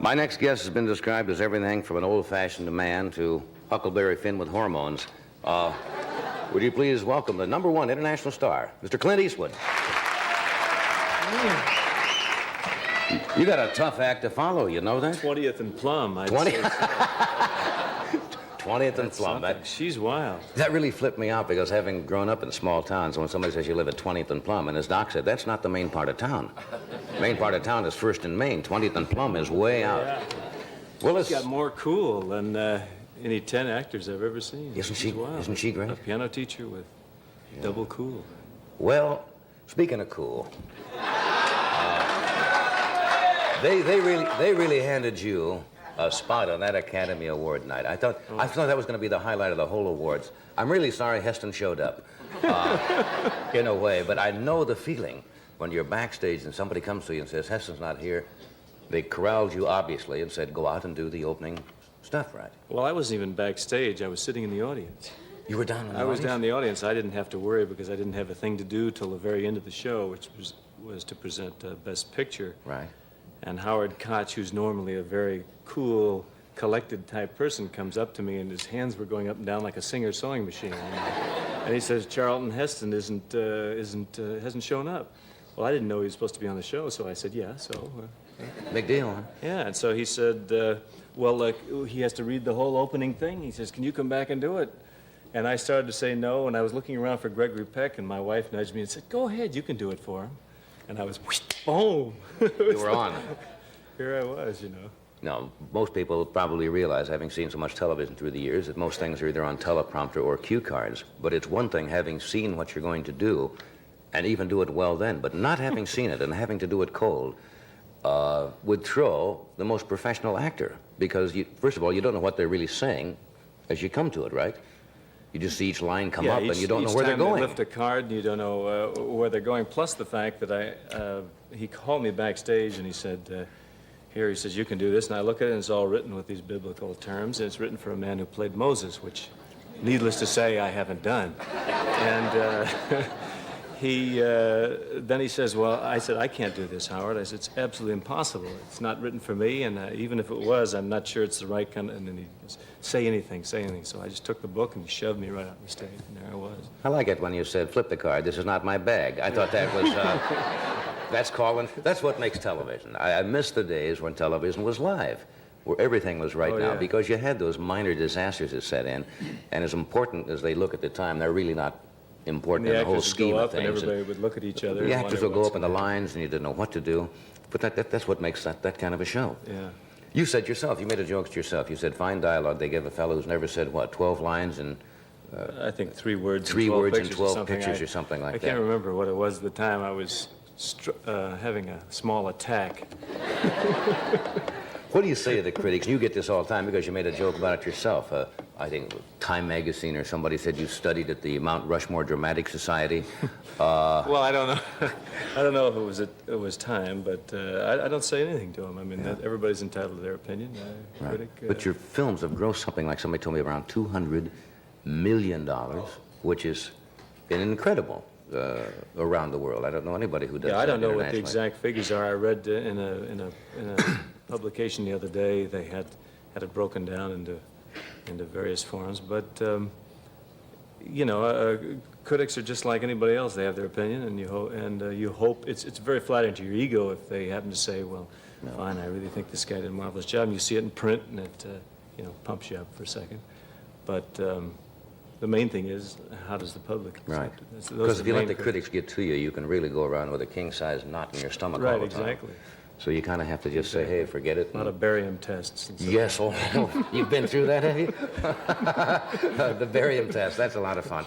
My next guest has been described as everything from an old-fashioned man to Huckleberry Finn with hormones. Would you please welcome the #1 international star, Mr. Clint Eastwood. You got a tough act to follow, you know that? 20th and Plum, I'd 20? say so. 20th and Plum. She's wild. That really flipped me out because having grown up in small towns, when somebody says you live at 20th and Plum, and as Doc said, that's not the main part of town. The main part of town is First and Main. 20th and Plum is way out. Yeah. Well, She's got more cool than any 10 actors I've ever seen. Isn't She's wild. Isn't she great? A piano teacher with double cool. Well, speaking of cool, they really handed you a spot on that Academy Award night. I thought that was going to be the highlight of the whole awards. I'm really sorry Heston showed up, in a way, but I know the feeling when you're backstage and somebody comes to you and says, Heston's not here. They corralled you, obviously, and said, go out and do the opening stuff, right? Well, I wasn't even backstage. I was sitting in the audience. You were down in the audience? I was down in the audience. I didn't have to worry because I didn't have a thing to do till the very end of the show, which was to present Best Picture. Right. And Howard Koch, who's normally a very cool, collected type person, comes up to me and his hands were going up and down like a Singer sewing machine. And he says, Charlton Heston hasn't shown up. Well, I didn't know he was supposed to be on the show, so I said, yeah, so. Big deal, huh? Yeah, and so he said, he has to read the whole opening thing. He says, can you come back and do it? And I started to say no, and I was looking around for Gregory Peck, and my wife nudged me and said, go ahead, you can do it for him. And I was, boom. You were on. Here I was, you know. Now, most people probably realize, having seen so much television through the years, that most things are either on teleprompter or cue cards. But it's one thing having seen what you're going to do and even do it well then, but not having seen it and having to do it cold would throw the most professional actor because, first of all, you don't know what they're really saying as you come to it, right? You just see each line come up and you don't know where they're going. They lift a card and you don't know where they're going, plus the fact that he called me backstage and he said, he says, you can do this. And I look at it and it's all written with these biblical terms. And it's written for a man who played Moses, which, needless to say, I haven't done. And then he says, well, I said, I can't do this, Howard. I said, it's absolutely impossible. It's not written for me, and even if it was, I'm not sure it's the right kind of, and then he goes, say anything. So I just took the book and he shoved me right on the stage, and there I was. I like it when you said, flip the card, this is not my bag. I thought that was, that's what makes television. I miss the days when television was live, where everything was right now, because you had those minor disasters that set in, and as important as they look at the time, they're really not important in the whole scheme of things. And everybody would look at each other. The actors would go up in the lines and you didn't know what to do. But that's what makes that kind of a show. Yeah. You said yourself, you made a joke to yourself. You said fine dialogue. They give a fellow who's never said, what, 12 lines and... I think 3 words. 3 words and 12 or pictures or something like that. I can't remember what it was at the time. I was having a small attack. What do you say to the critics? You get this all the time because you made a joke about it yourself. I think Time magazine or somebody said you studied at the Mount Rushmore Dramatic Society. Well, I don't know. I don't know if it was Time, but I don't say anything to them. I mean, everybody's entitled to their opinion. Right. Critic, but your films have grossed something like somebody told me around $200 million, which is incredible around the world. I don't know anybody who does. Yeah, I don't know what the internationally. exact figures are. I read in a publication the other day they had it broken down into various forms, but you know, critics are just like anybody else. They have their opinion, and you hope it's very flattering to your ego if they happen to say, well, fine, I really think this guy did a marvelous job. And you see it in print, and it you know, pumps you up for a second. But the main thing is, how does the public accept right? it? Because if you let the critics get to you, you can really go around with a king-size knot in your stomach all the time. Right, exactly. So you kind of have to just say, hey, forget it. A lot of barium tests. And stuff. Yes, oh, you've been through that, have you? The barium test, that's a lot of fun.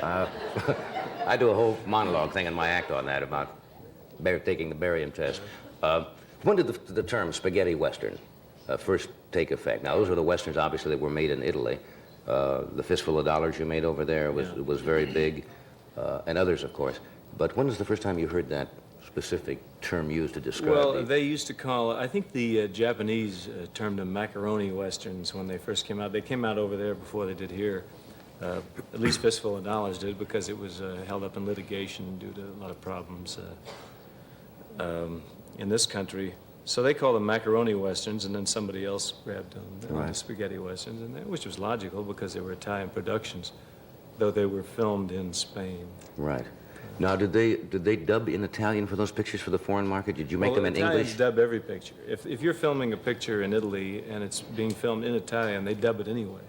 I do a whole monologue thing in my act on that about taking the barium test. When did the term spaghetti western first take effect? Now, those were the westerns, obviously, that were made in Italy. The Fistful of Dollars you made over there was very big, and others, of course. But when was the first time you heard that specific term used to describe Well, they used to call, I think the Japanese termed them macaroni westerns when they first came out. They came out over there before they did here. At least Fistful of Dollars did, because it was held up in litigation due to a lot of problems in this country. So they called them macaroni westerns, and then somebody else grabbed them, Right. the spaghetti westerns, which was logical because they were Italian productions, though they were filmed in Spain. Right. Now, did they dub in Italian for those pictures for the foreign market? Did you make them in Italians English? dub every picture. If you're filming a picture in Italy and it's being filmed in Italian, they dub it anyway.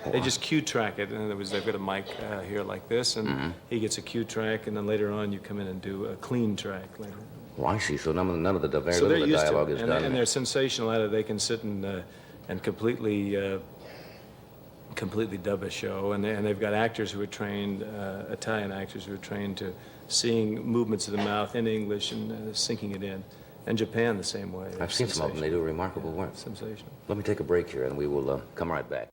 They just cue track it. In other words, they've got a mic here like this, and he gets a cue track, and then later on you come in and do a clean track later. Oh, I see. So none of the very So they're little of the used to dialogue it, is and, done. and they're sensational at it. They can sit and completely dub a show, and they've got actors who are trained, Italian actors who are trained to seeing movements of the mouth in English and syncing it in. And Japan the same way. I've seen some of them. They do remarkable work. Sensational. Let me take a break here, and we will come right back.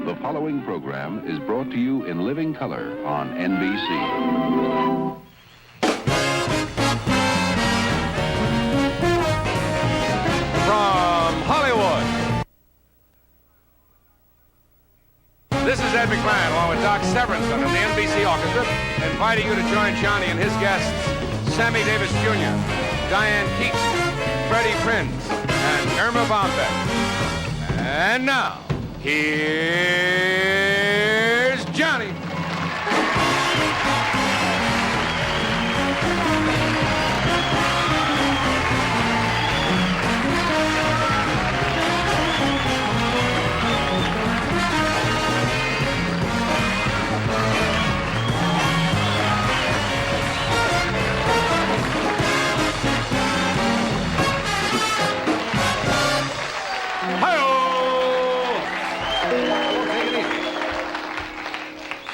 The following program is brought to you in living color on NBC. From Hollywood, this is Ed McMahon, along with Doc Severinsen and the NBC Orchestra, inviting you to join Johnny and his guests, Sammy Davis Jr., Diane Keaton, Freddie Prinze, and Irma Bombeck. And now, here's Johnny.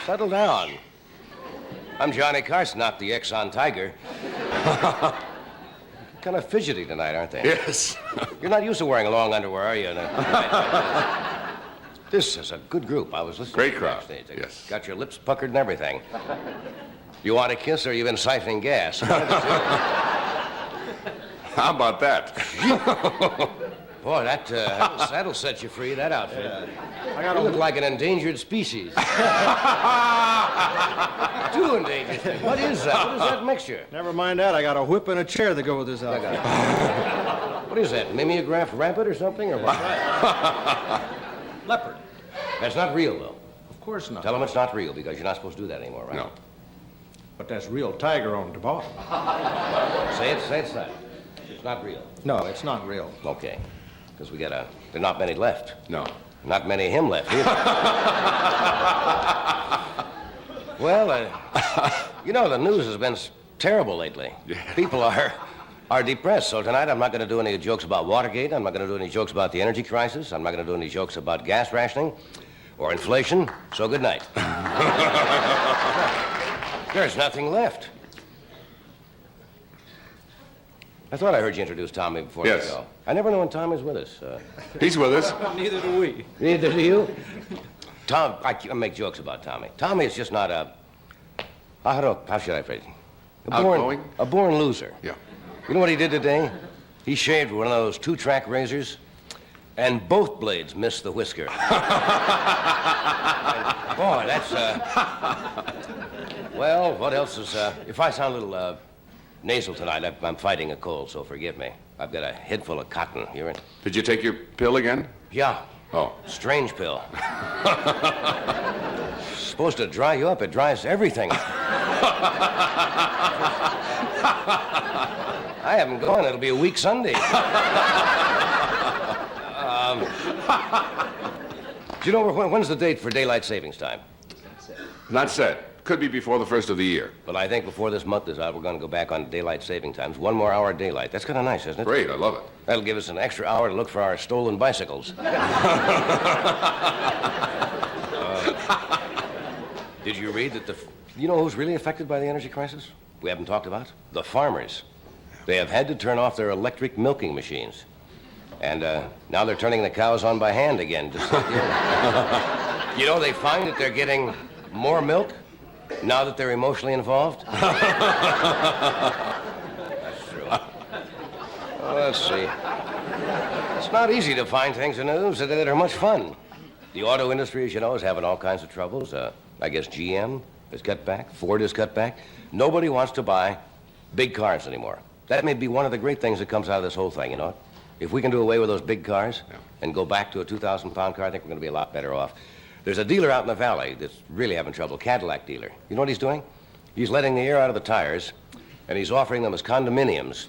Settle down. I'm Johnny Carson, not the Exxon Tiger. Kind of fidgety tonight, aren't they? Yes. You're not used to wearing long underwear, are you? This is a good group. I was listening. Great to you crowd, backstage. They yes. Got your lips puckered and everything. You want a kiss or you been siphoning gas? How about that? Boy, that'll set you free, that outfit. You look like an endangered species. Too endangered. What is that? What is that mixture? Never mind that. I got a whip and a chair that go with this outfit. What is that, mimeograph rampant or something, or what? Leopard. That's not real, though. Of course not. Tell them it's not real, because you're not supposed to do that anymore, right? No. But that's real tiger on the bottom. Say it's that. It's not real. No, it's not real. Okay. Because there are not many left. No. Not many of him left, either. Well, the news has been terrible lately. Yeah. People are depressed, so tonight I'm not going to do any jokes about Watergate. I'm not going to do any jokes about the energy crisis. I'm not going to do any jokes about gas rationing or inflation. So good night. There's nothing left. I thought I heard you introduce Tommy before Yes. you go. I never know when Tommy's with us. He's with us. Neither do we. Neither do you? Tom, I make jokes about Tommy. Tommy is just not a... How should I phrase it? Outgoing? A born loser. Yeah. You know what he did today? He shaved one of those two-track razors, and both blades missed the whisker. And, boy, that's... Well, what else is... If I sound a little nasal tonight, I'm fighting a cold, so forgive me. I've got a head full of cotton. You're in? Did you take your pill again? Yeah. Oh. Strange pill. Supposed to dry you up. It dries everything. I haven't gone. It'll be a week Sunday. Do you know when's the date for daylight savings time? Not set. Could be before the first of the year. Well, I think before this month is out, we're going to go back on daylight saving times. 1 more hour of daylight. That's kind of nice, isn't it? Great, I love it. That'll give us an extra hour to look for our stolen bicycles. Did you read that you know who's really affected by the energy crisis? We haven't talked about? The farmers. They have had to turn off their electric milking machines. And now they're turning the cows on by hand again. Just like you know, they find that they're getting more milk now that they're emotionally involved. Well, let's see. It's not easy to find things in the news today that are much fun. The auto industry, as you know, is having all kinds of troubles. I guess GM has cut back. Ford has cut back. Nobody wants to buy big cars anymore. That may be one of the great things that comes out of this whole thing, you know? If we can do away with those big cars and go back to a 2,000-pound car, I think we're going to be a lot better off. There's a dealer out in the valley that's really having trouble, Cadillac dealer. You know what he's doing? He's letting the air out of the tires, and he's offering them as condominiums.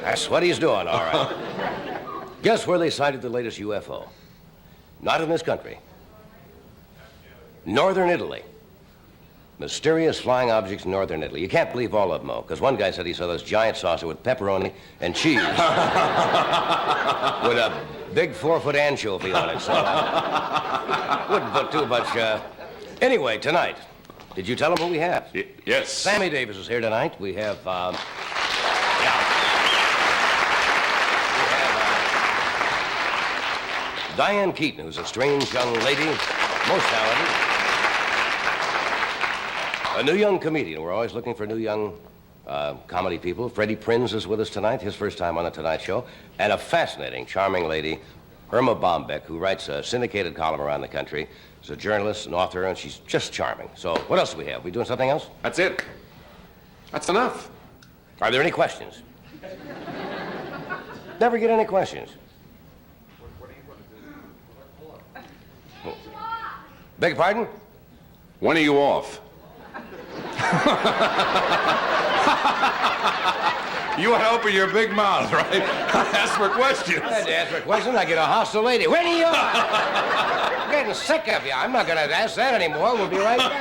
That's what he's doing, all right. Guess where they sighted the latest UFO? Not in this country. Northern Italy. Mysterious flying objects in northern Italy. You can't believe all of them, though, because one guy said he saw this giant saucer with pepperoni and cheese. With a big 4-foot anchovy on it, so wouldn't put too much. Anyway, tonight, did you tell him who we have? Yes. Sammy Davis is here tonight. We have, Diane Keaton, who's a strange young lady, most talented. A new young comedian. We're always looking for new young comedy people. Freddie Prinz is with us tonight, his first time on The Tonight Show. And a fascinating, charming lady, Irma Bombeck, who writes a syndicated column around the country. She's a journalist, an author, and she's just charming. So what else do we have? We doing something else? That's it. That's enough. Are there any questions? Never get any questions. Beg your pardon? When are you off? You want to open your big mouth, right? Ask for questions. I had to ask for questions. I get a hostile lady. When are you on? I'm getting sick of you. I'm not going to ask that anymore. We'll be right back.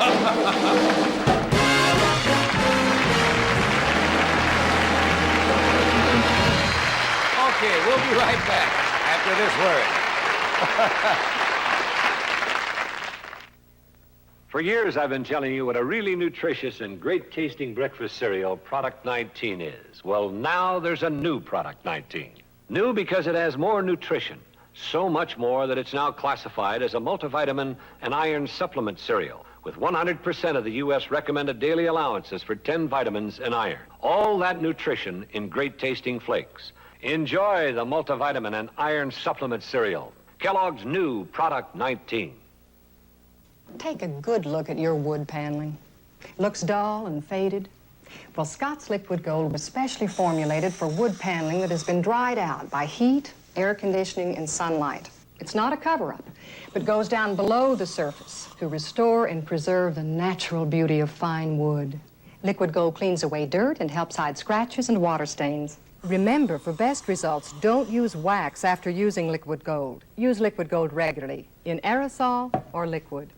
Okay, we'll be right back after this word. For years, I've been telling you what a really nutritious and great-tasting breakfast cereal Product 19 is. Well, now there's a new Product 19. New because it has more nutrition. So much more that it's now classified as a multivitamin and iron supplement cereal with 100% of the U.S. recommended daily allowances for 10 vitamins and iron. All that nutrition in great-tasting flakes. Enjoy the multivitamin and iron supplement cereal. Kellogg's new Product 19. Take a good look at your wood paneling. Looks dull and faded. Well, Scott's Liquid Gold was specially formulated for wood paneling that has been dried out by heat, air conditioning, and sunlight. It's not a cover-up, but goes down below the surface to restore and preserve the natural beauty of fine wood. Liquid Gold cleans away dirt and helps hide scratches and water stains. Remember, for best results, don't use wax after using Liquid Gold. Use Liquid Gold regularly, in aerosol or liquid.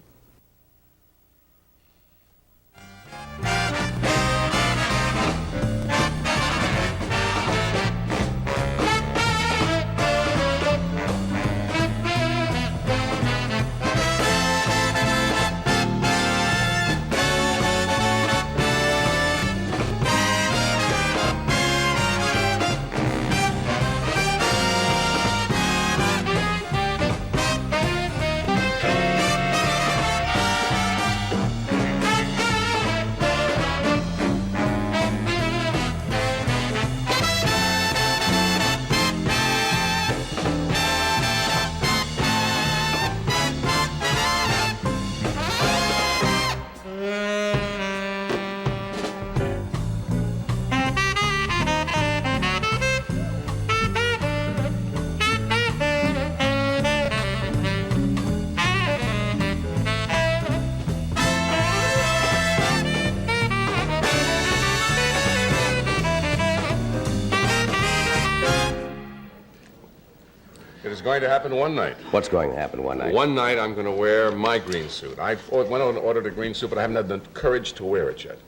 It is going to happen one night. What's going to happen one night? One night I'm going to wear my green suit. I went out and ordered a green suit, but I haven't had the courage to wear it yet.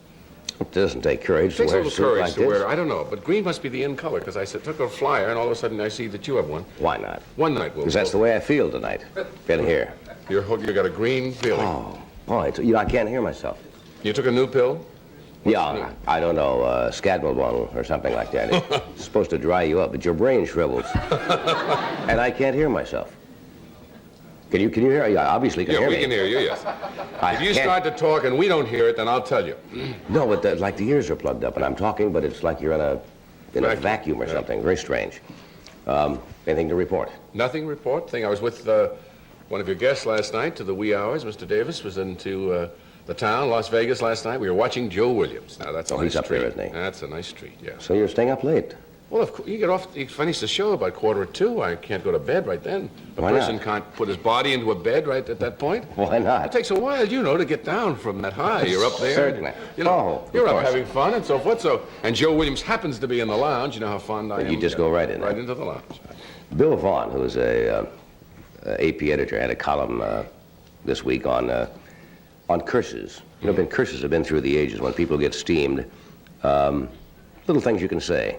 It doesn't take courage It to takes a wear a little suit courage like to this. wear. I don't know, but green must be the in color because I took a flyer and all of a sudden I see that you have one. Why not? One night we'll Because that's the way I feel tonight. Get here. You got a green feeling. Oh, boy, I can't hear myself. You took a new pill? Yeah, I don't know, Scadwell one or something like that. It's supposed to dry you up, but your brain shrivels. And I can't hear myself. Can you hear? Yeah, obviously can Yeah, hear we me. can hear you, yes. I If you can't- start to talk and we don't hear it, then I'll tell you. No, but like the ears are plugged up and I'm talking, but it's like you're in a vacuum or something. Very strange. Anything to report? Nothing report. Thing. I was with one of your guests last night to the wee hours. Mr. Davis was into the town, Las Vegas, last night. We were watching Joe Williams. Now, that's a nice he's up treat. there, isn't he? That's a nice treat, yeah. So you're staying up late? Well, of course, you get off, you finish the show about 1:45. I can't go to bed right then. A Why not? person can't put his body into a bed right at that point. Why not? It takes a while, you know, to get down from that high. You're up there. Certainly. You know, Oh, of you're up course. having fun and so forth. So, and Joe Williams happens to be in the lounge. You know how fond I am. You just go right in there. Right into the lounge. Bill Vaughn, who is a AP editor, had a column this week on curses. You know, curses have been through the ages when people get steamed. Little things you can say.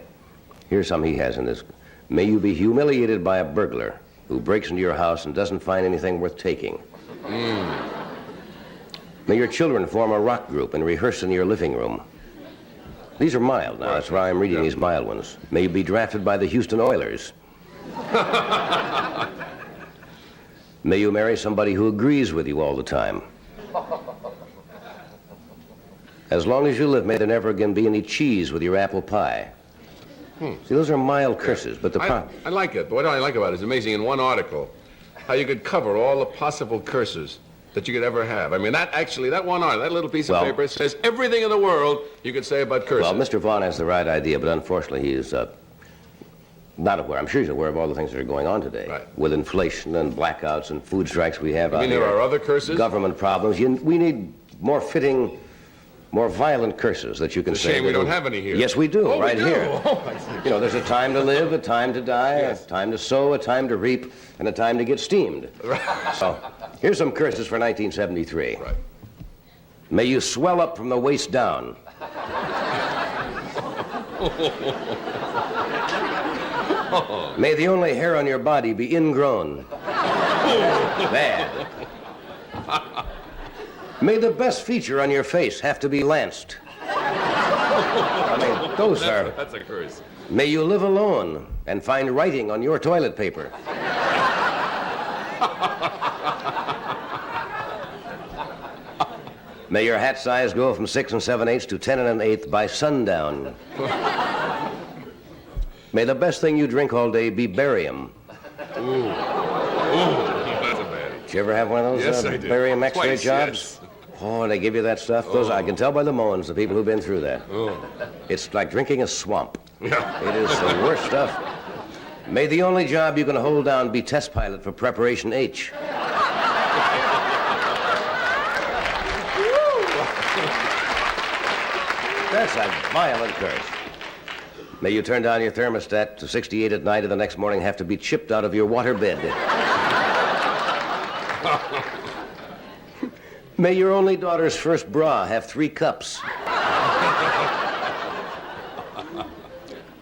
Here's some he has in this. May you be humiliated by a burglar who breaks into your house and doesn't find anything worth taking. May your children form a rock group and rehearse in your living room. These are mild now. That's why I'm reading these mild ones. May you be drafted by the Houston Oilers. May you marry somebody who agrees with you all the time. As long as you live, may there never again be any cheese with your apple pie. See, those are mild curses, but I like it. But what I like about it is amazing in one article how you could cover all the possible curses that you could ever have. I mean, that one article, that little piece of paper says everything in the world you could say about curses. Well, Mr. Vaughn has the right idea, but unfortunately he is not aware. I'm sure he's aware of all the things that are going on today. Right. With inflation and blackouts and food strikes we have You out mean here. there are other curses? Government problems. We need more fitting, more violent curses that you can It's a say. shame we don't have any here. Yes, we do, Oh, right we do. here. Oh, I see. You know, there's a time to live, a time to die, Yes. a time to sow, a time to reap, and a time to get steamed. So, here's some curses for 1973. Right. May you swell up from the waist down. May the only hair on your body be ingrown. Bad. May the best feature on your face have to be lanced. I mean, those are... That's a curse. May you live alone and find writing on your toilet paper. May your hat size go from 6 7/8 to 10 1/8 by sundown. May the best thing you drink all day be barium. Ooh, that's a bad. Did you ever have one of those Yes, I did. barium X-ray Twice, jobs? yes. Oh, they give you that stuff? Those I can tell by the moans, the people who've been through that. It's like drinking a swamp. Yeah. It is the worst stuff. May the only job you can hold down be test pilot for Preparation H. That's a violent curse. May you turn down your thermostat to 68 at night and the next morning have to be chipped out of your water bed. May your only daughter's first bra have 3 cups.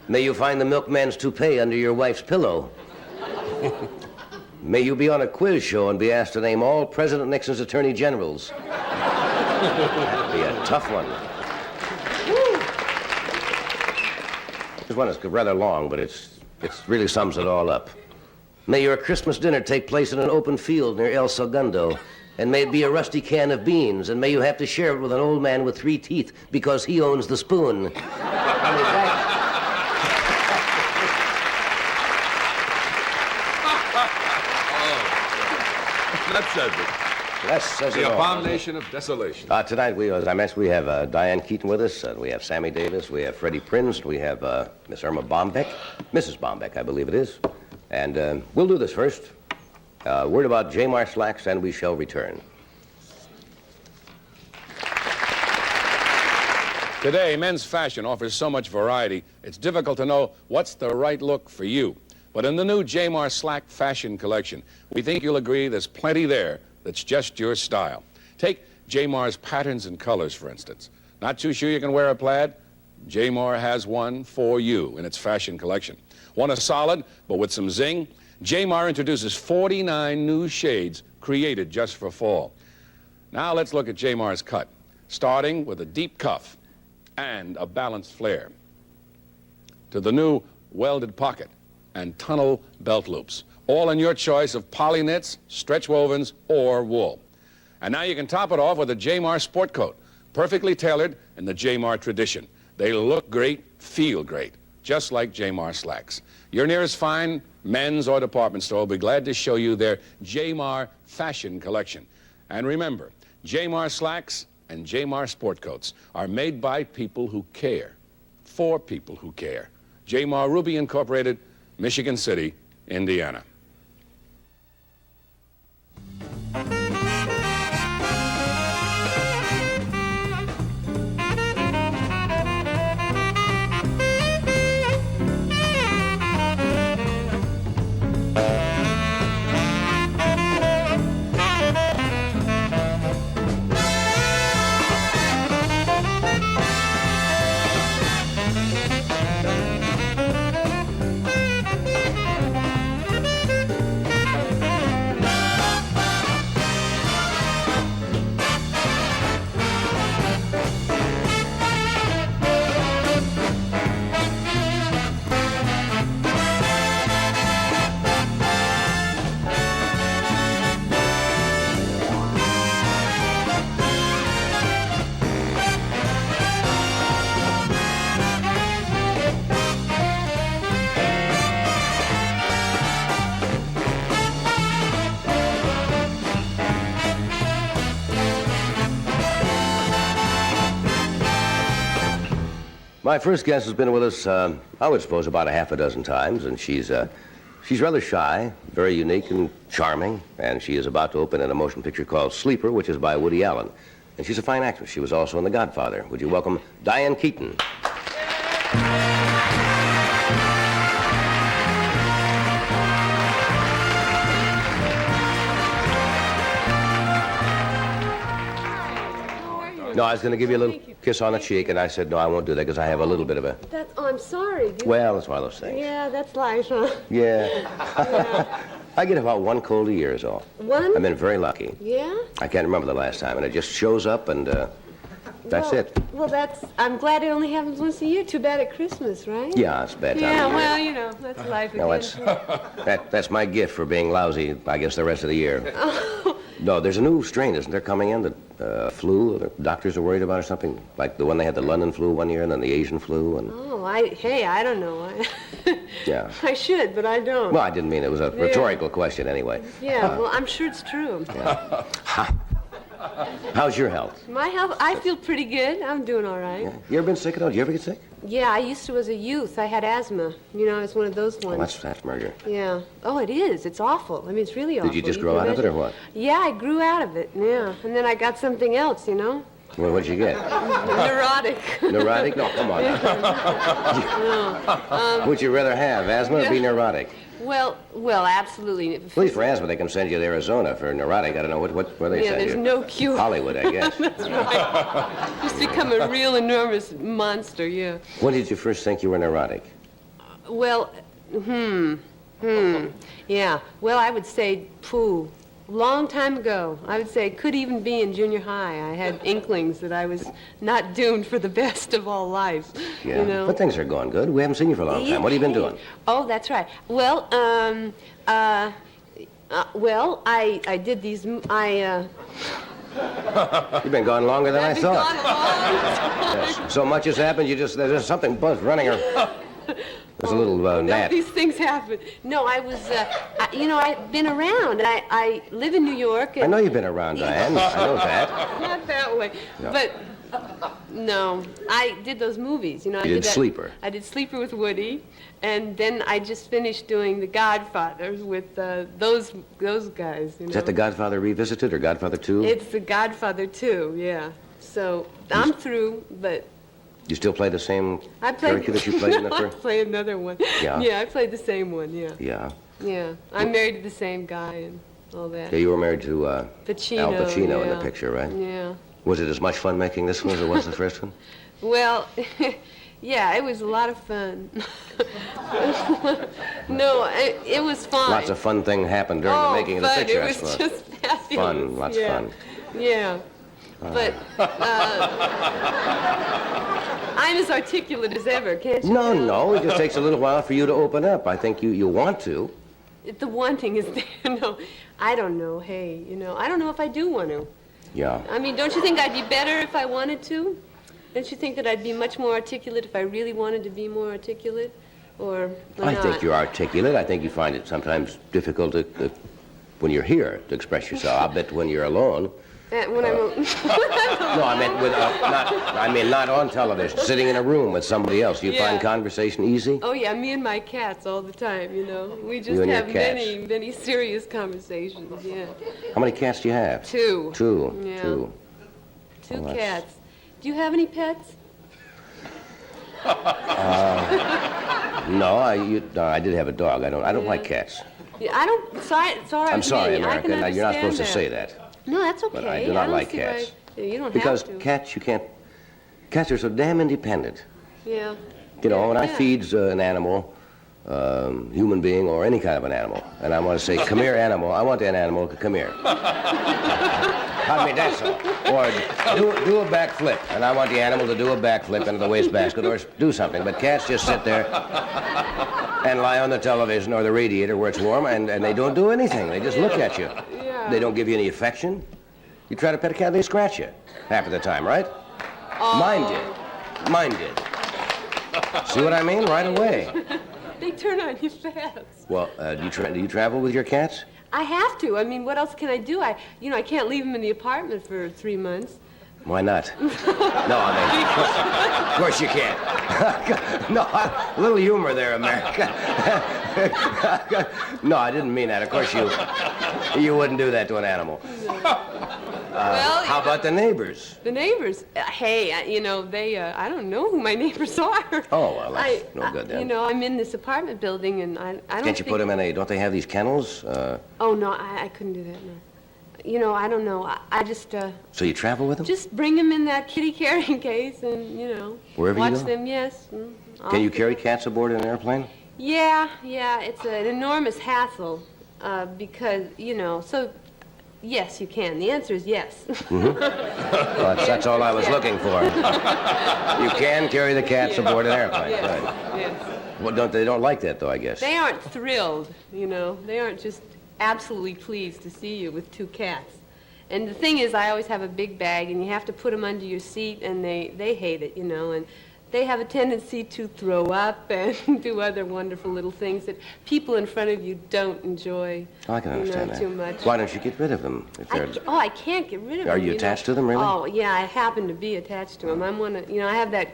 May you find the milkman's toupee under your wife's pillow. May you be on a quiz show and be asked to name all President Nixon's attorney generals. That'd be a tough one. This one is rather long, but it really sums it all up. May your Christmas dinner take place in an open field near El Segundo, and may it be a rusty can of beans, and may you have to share it with an old man with 3 teeth because he owns the spoon. I mean, That says it. that says it The all. abomination of desolation. Tonight, as I mentioned, we have Diane Keaton with us. We have Sammy Davis. We have Freddie Prinz. We have Miss Irma Bombeck. Mrs. Bombeck, I believe it is. And we'll do this first. Word about J-Mar slacks, and we shall return. Today, men's fashion offers so much variety, it's difficult to know what's the right look for you. But in the new J-Mar Slack fashion collection, we think you'll agree there's plenty there that's just your style. Take J-Mar's patterns and colors, for instance. Not too sure you can wear a plaid? J-Mar has one for you in its fashion collection. Want a solid, but with some zing? J-Mar introduces 49 new shades created just for fall. Now let's look at J-Mar's cut, starting with a deep cuff and a balanced flare, to the new welded pocket and tunnel belt loops, all in your choice of poly knits, stretch wovens, or wool. And now you can top it off with a J-Mar sport coat, perfectly tailored in the J-Mar tradition. They look great, feel great, just like J-Mar slacks. Your nearest fine men's or department store will be glad to show you their J-Mar fashion collection. And remember, J-Mar slacks and J-Mar sport coats are made by people who care, for people who care. J-Mar Ruby Incorporated, Michigan City, Indiana. My first guest has been with us, I would suppose, about a half a dozen times, and she's rather shy, very unique and charming, and she is about to open in a motion picture called Sleeper, which is by Woody Allen. And she's a fine actress. She was also in The Godfather. Would you welcome Diane Keaton? No, I was going to give you a little kiss on the cheek, and I said, no, I won't do that because I have a little bit of a... Oh, I'm sorry. Well, that's one of those things. Yeah, that's life, huh? Yeah. I get about one cold a year is all. One? I've been very lucky. Yeah? I can't remember the last time, and it just shows up, and that's it. Well, I'm glad it only happens once a year. Too bad at Christmas, right? Yeah, it's a bad time Yeah, of year. well, you know, that's life No, again. that's my gift for being lousy, I guess, the rest of the year. No, there's a new strain, isn't there, coming in, the flu the doctors are worried about or something? Like the one they had the London flu one year and then the Asian flu and... Oh, I don't know. Yeah. I should, but I don't. Well, I didn't mean it was a rhetorical question anyway. Yeah, well, I'm sure it's true. Yeah. How's your health? My health, I feel pretty good. I'm doing all right. Yeah. You ever been sick at all? Did you ever get sick? Yeah, I used to as a youth. I had asthma. You know, I was one of those ones. Oh, that's murder. Yeah. Oh, it is. It's awful. I mean, it's really awful. Did you just can grow out of it or imagine. what? Yeah, I grew out of it, yeah. And then I got something else, you know? Well, what'd you get? Neurotic. Neurotic? No, come on. No. Would you rather have asthma or be neurotic? Well, absolutely. At least for asthma, they can send you to Arizona. For neurotic, I don't know where they Yeah, send you. there's no cure. Hollywood, I guess. That's right. Just become a real enormous monster, yeah. When did you first think you were neurotic? Well, yeah. Well, I would say, long time ago. I would say it could even be in junior high. I had inklings that I was not doomed for the best of all lives. Yeah, You know? but things are going good. We haven't seen you for a long time. What have you been doing? Oh, that's right. Well, I did these. You've been gone longer than I I've been thought. gone a long time. Yes. So much has happened. There's something buzz running around. There's a little gnat. These things happen. No, I was, I've been around. I live in New York. I know you've been around, Diane. I know that. Not that way. No. But, no, I did those movies. You know, I You did that- Sleeper. I did Sleeper with Woody, and then I just finished doing The Godfather with those guys. You know? Is that The Godfather Revisited or Godfather 2? It's The Godfather 2, yeah. So I'm through, but You still play the same I played. character that you played in the I first? play another one. Yeah? Yeah, I played the same one. Yeah. Yeah. Yeah. I'm married to the same guy and all that. Yeah, you were married to Pacino. Al Pacino in the yeah. picture, right? Yeah. Was it as much fun making this one as it was the first one? Well, yeah, it was a lot of fun. No, it was fun. Lots of fun thing happened during the making of the fun. picture, It I was suppose. just fabulous. Fun, lots of yeah. fun. Yeah. But I'm as articulate as ever, can't you? No, it just takes a little while for you to open up. I think you want to. The wanting is there. No, I don't know. Hey, I don't know if I do want to. Yeah. I mean, don't you think I'd be better if I wanted to? Don't you think that I'd be much more articulate if I really wanted to be more articulate? Or I not? think you're articulate. I think you find it sometimes difficult to when you're here to express yourself. I bet when you're alone. When I'm No, I meant not on television. Sitting in a room with somebody else. Do you find conversation easy? Oh yeah, me and my cats all the time. We just You and your have cats. many serious conversations. Yeah. How many cats do you have? Two. Two. Yeah. Two. Two Well, cats. Do you have any pets? No, I did have a dog. I don't like cats. Yeah, I don't. Sorry, it's all right. I'm with sorry, me. I America. can Now, you're not supposed to understand say that. No, that's okay. But I do not don't like see why- cats. You don't Because have to. cats, you can't. Cats are so damn independent. Yeah. When I Yeah. feed an animal, human being or any kind of an animal, and I want to say, come here, animal. I want that animal to come here. I mean, that's all. Or do a backflip, and I want the animal to do a backflip into the wastebasket or do something. But cats just sit there and lie on the television or the radiator where it's warm, and they don't do anything. They just look at you. Yeah. They don't give you any affection. You try to pet a cat, they scratch you half of the time, right? Oh. Mine did. See what I mean? Right away. They turn on you fast. Well, do you travel with your cats? I have to. I mean, what else can I do? I can't leave them in the apartment for 3 months. Why not? No, I mean, of course you can't. No, a little humor there, America. No, I didn't mean that. Of course you wouldn't do that to an animal. Well, How about the neighbors? The neighbors, hey, I don't know who my neighbors are. Oh, well, that's no good then. I'm in this apartment building, and I don't Can't you put them in don't they have these kennels? Oh, no, I couldn't do that, no. I don't know. I just, So you travel with them? just bring them in that kitty carrying case and, Wherever you watch go? them, yes. Can you carry cats aboard an airplane? Yeah, it's an enormous hassle, because, so, yes, you can. The answer is yes. Well, that's all I was looking for. You can carry the cats aboard an airplane. Yes, Good. yes. Well, they don't like that, though, I guess. They aren't thrilled, They aren't just absolutely pleased to see you with two cats. And the thing is, I always have a big bag, and you have to put them under your seat, and they hate it, and they have a tendency to throw up and do other wonderful little things that people in front of you don't enjoy. Oh, I can understand too that. much. Why don't you get rid of them? If they're... I can't get rid of them. Are you attached to them, really? Oh, yeah, I happen to be attached to them. I'm one of, I have that,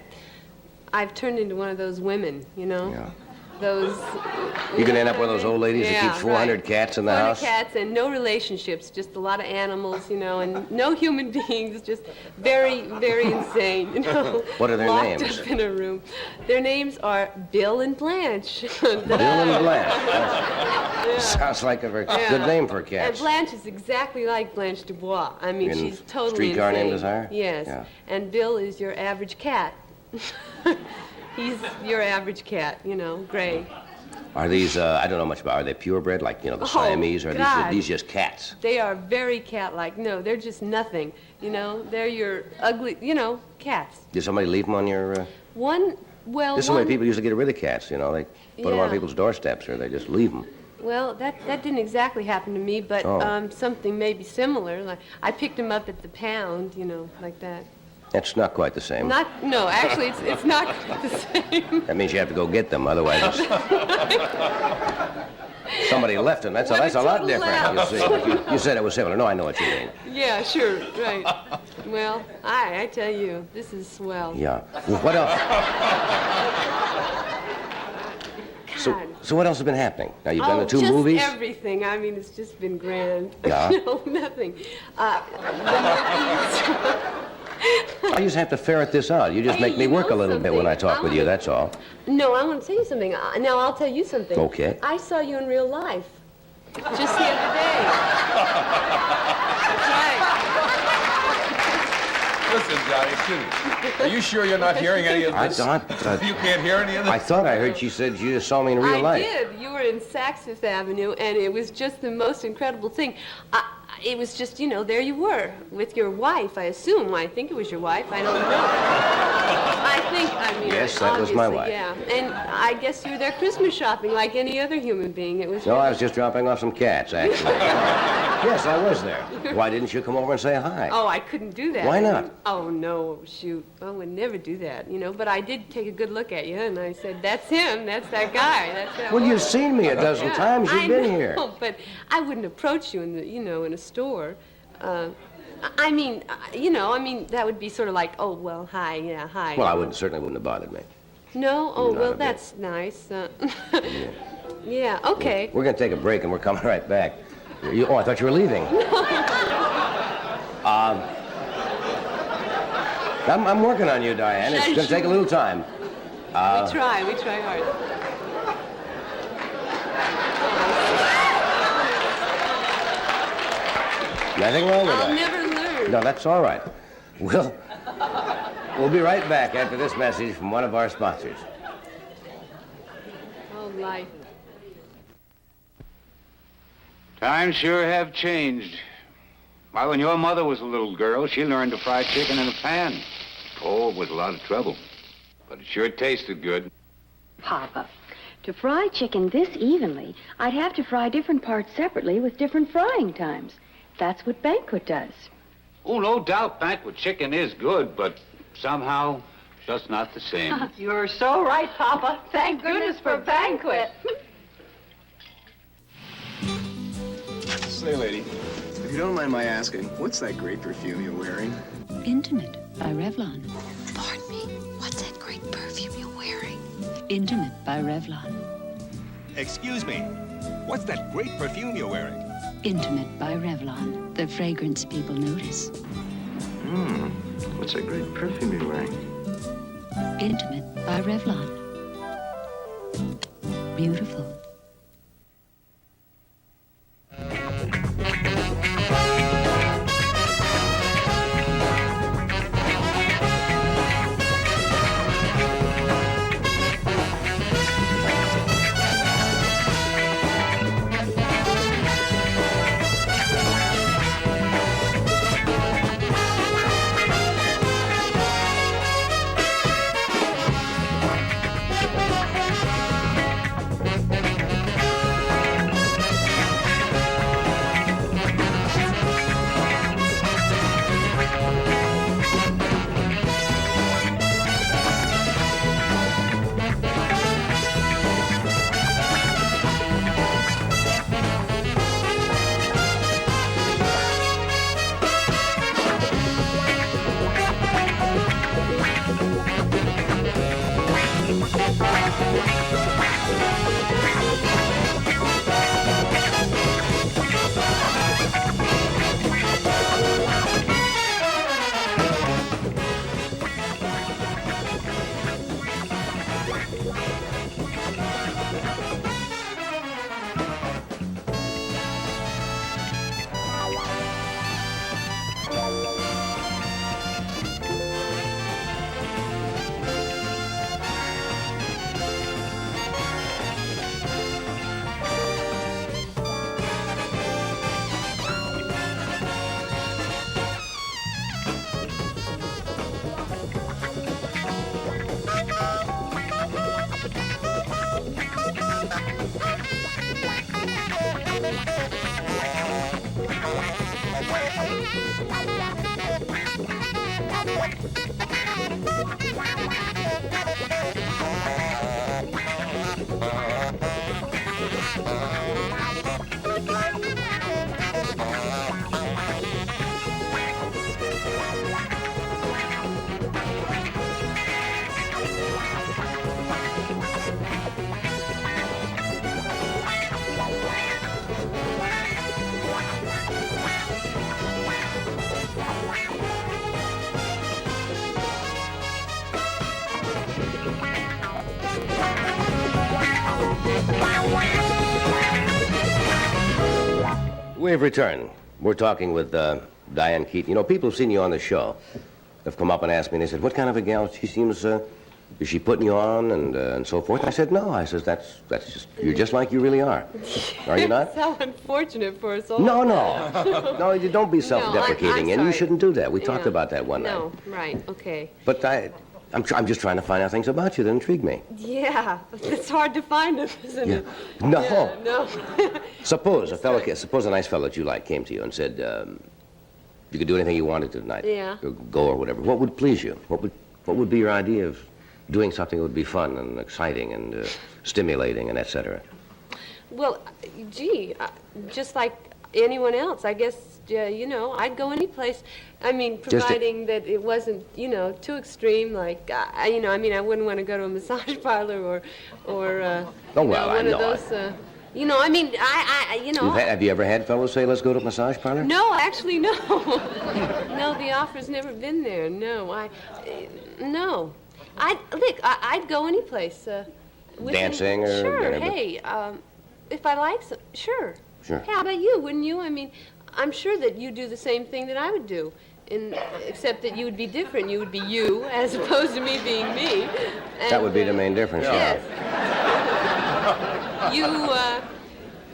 I've turned into one of those women, Yeah. Those... You can end up one of those old ladies that keeps 400 right. cats in the 400 house? cats and no relationships, just a lot of animals, and no human beings, just very, very insane, What are their locked names? up in a room. Their names are Bill and Blanche. Bill and Blanche. Sounds like a very good name for And cats. Blanche is exactly like Blanche Dubois. I mean, In she's totally Streetcar insane. Named Desire? Yes. Yeah. And Bill is your average cat. He's your average cat, gray. Are these, I don't know much about, are they purebred, like, the Siamese, or God. are these just cats? They are very cat-like. No, they're just nothing. They're your ugly, cats. Did somebody leave them on your, One, This is the way people used to get rid of cats, They put them on Yeah. people's doorsteps, or they just leave them. Well, that didn't exactly happen to me, but Oh. something maybe similar. Like I picked him up at the pound, like that. That's not quite the same. No, actually, it's not quite the same. That means you have to go get them, otherwise somebody left them. That's a lot total different, laugh. you see. You said it was similar. No, I know what you mean. Yeah, sure, right. Well, I tell you, this is swell. Yeah. Well, what else? God. So what else has been happening? Now, you've done the two just movies? Everything. I mean, it's just been grand. Yeah? No, nothing. The movies. I just have to ferret this out. You just Hey, make me you work a know little bit when I something? talk with you, that's all. No, I want to tell you something. Now, I'll tell you something. Okay. I saw you in real life just the other day. That's right. Listen, Johnny, excuse me. Are you sure you're not hearing any of I this? thought, You can't hear any of this? I thought I heard she said you just saw me in real I life. did. You were in Saks Fifth Avenue, and it was just the most incredible thing. It was just, there you were with your wife, I assume. I think it was your wife. I don't know. I Yes, that was my wife. Yeah, and I guess you were there Christmas shopping like any other human being. It was. No, really... I was just dropping off some cats, actually. Yes, I was there. Why didn't you come over and say hi? Oh, I couldn't do that. Why not? Oh, no, shoot. I would never do that, you know. But I did take a good look at you, and I said, that's him. That's that guy. That's that Well, one." you've seen me a dozen times. You've been here. I know, but I wouldn't approach you in the, you know, in a store. I mean, that would be sort of like, oh, well, hi, yeah, hi. Well, certainly wouldn't have bothered me. No? Oh, Not well, a bit. that's nice. Yeah, okay. We're going to take a break, and we're coming right back. Oh, I thought you were leaving. I'm working on you, Diane. It's going to take a little time. We try hard. Nothing wrong with that. I'll never learn. No, that's all right. We'll be right back after this message from one of our sponsors. Oh, life. Times sure have changed. Why, when your mother was a little girl, she learned to fry chicken in a pan. Oh, it was a lot of trouble. But it sure tasted good. Papa, to fry chicken this evenly, I'd have to fry different parts separately with different frying times. That's what Banquet does. Oh, no doubt banquet chicken is good, but somehow just not the same. You're so right, Papa. Thank goodness for Banquet. Say, lady, if you don't mind my asking, what's that great perfume you're wearing? Intimate by Revlon. Pardon me, what's that great perfume you're wearing? Intimate by Revlon. Excuse me, what's that great perfume you're wearing? Intimate by Revlon. The fragrance people notice. What's that great perfume you're wearing? Intimate by Revlon. Beautiful. We've returned. We're talking with Diane Keaton. You know, people who've seen you on the show have come up and asked me, and they said, what kind of a gal? She seems, is she putting you on and so forth? I said, no. I says, that's just, you're just like you really are. Are you not? It's so unfortunate for us all. No. No, you don't be self-deprecating, I'm and you sorry. shouldn't do that. We talked about that one night. No, right, okay. But I'm just trying to find out things about you that intrigue me. Yeah, it's hard to find them, isn't it? No. Yeah, no. Suppose a nice fellow that you like came to you and said, you could do anything you wanted to tonight. Yeah. Or go or whatever. What would please you? What would be your idea of doing something that would be fun and exciting and stimulating and et cetera? Well, gee, just like anyone else, I guess, you know, I'd go any place. I mean, providing that it wasn't, you know, too extreme, like, you know, I mean, I wouldn't want to go to a massage parlor or Oh, well, one I of those, you know, I mean, you know. Have you ever had fellows say, let's go to a massage parlor? No, actually, no. No, the offer's never been there. No, no. I'd go any place. Dancing or sure. whatever. Hey, if I like some, sure. Sure. Hey, how about you? Wouldn't you? I mean, I'm sure that you do the same thing that I would do, except that you would be different. You would be you as opposed to me being me. And, That would be the main difference. Yes. You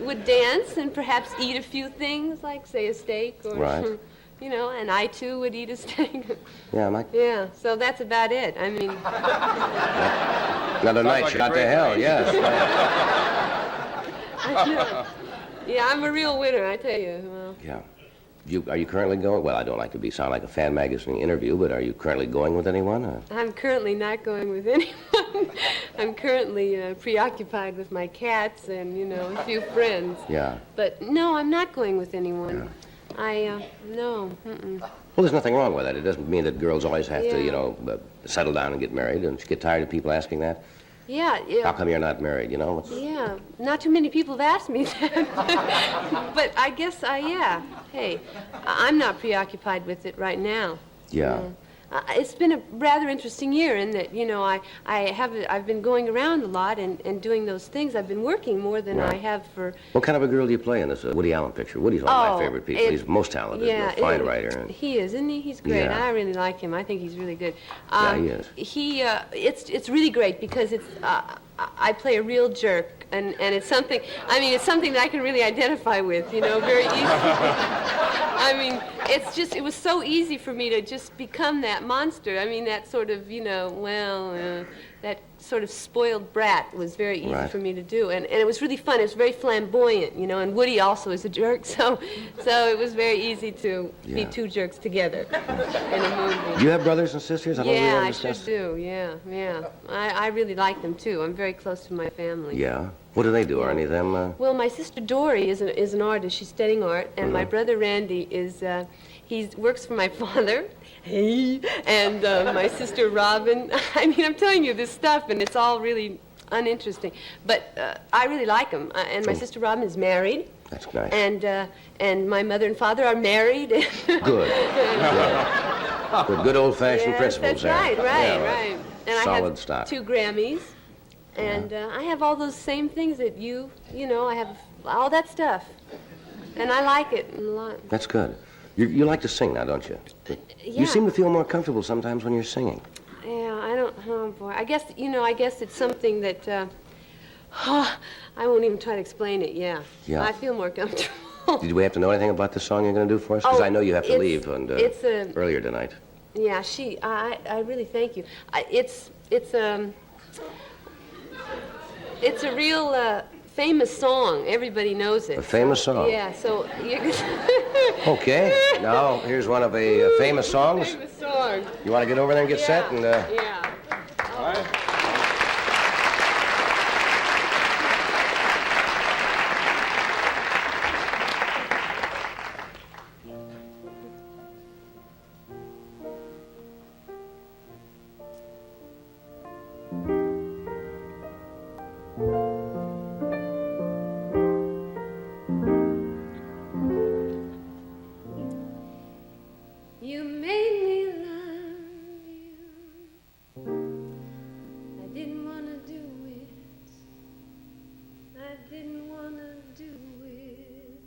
would dance and perhaps eat a few things, like say a steak or. Right. You know, and I too would eat a steak. Yeah, Mike. Yeah, so that's about it. I mean. Another night shot to hell, yes. I know. Yeah, I'm a real winner, I tell you. Well, Yeah. Are you currently going? Well, I don't like to sound like a fan magazine interview, but are you currently going with anyone? Or? I'm currently not going with anyone. I'm currently preoccupied with my cats and, you know, a few friends. Yeah. But no, I'm not going with anyone. No. Mm-mm. Well, there's nothing wrong with that. It doesn't mean that girls always have to, Yeah. you know, settle down and get married. Don't you get tired of people asking that? Yeah. How come you're not married, you know? Yeah, not too many people have asked me that. But I guess yeah. Hey, I'm not preoccupied with it right now. Yeah. It's been a rather interesting year in that, you know, I've been going around a lot and doing those things. I've been working more than I have for... What kind of a girl do you play in this Woody Allen picture? Woody's one of my favorite people. He's most talented, yeah, a fine writer. He is, isn't he? He's great. Yeah. I really like him. I think he's really good. Yeah, he is. It's really great because I play a real jerk, and it's something, I mean, it's something that I can really identify with, you know, very easily. I mean, it was so easy for me to just become that monster. I mean, that sort of, you know, that sort of spoiled brat was very easy for me to do. And it was really fun. It was very flamboyant, you know, and Woody also is a jerk, so it was very easy to be two jerks together in a movie. Do you have brothers and sisters? Yeah, I sure do, yeah. I really like them, too. I'm very close to my family. Yeah. What do they do? Are any of them... Well, my sister Dory is an artist. She's studying art, and my brother Randy he works for my father. Hey, and my sister Robin. I mean, I'm telling you this stuff, and it's all really uninteresting. But I really like them. And my sister Robin is married. That's nice. And my mother and father are married. Good. Good old-fashioned principles there. That's right. And Solid I have stock. 2 Grammys. And I have all those same things that you know, I have all that stuff. And I like it a lot. That's good. You like to sing now, don't you? Yeah. You seem to feel more comfortable sometimes when you're singing. Yeah, oh boy. I guess it's something that, I won't even try to explain it, yeah. I feel more comfortable. Did we have to know anything about the song you're going to do for us? Because I know you have to leave earlier tonight. Yeah, I really thank you. It's a real famous song. Everybody knows it. A famous song? Yeah, so you Okay, now here's one of a famous songs. Famous song. You want to get over there and get set? And, Yeah. All right. You made me love you. I didn't want to do it. I didn't want to do it.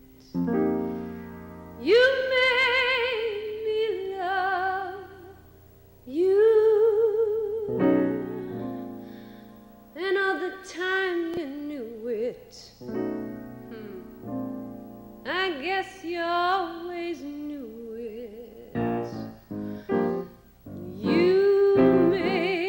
You made me love you. And all the time you knew it. I guess you always knew it. You made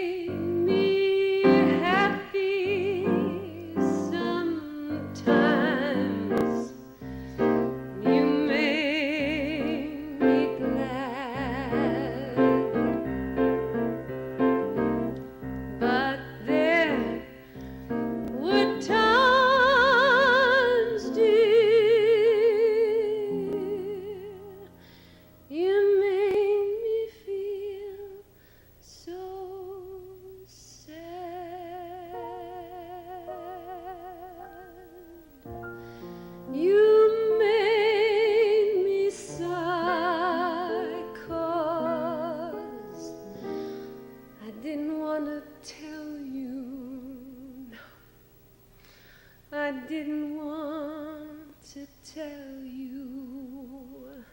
tell you. No, I didn't want to tell you.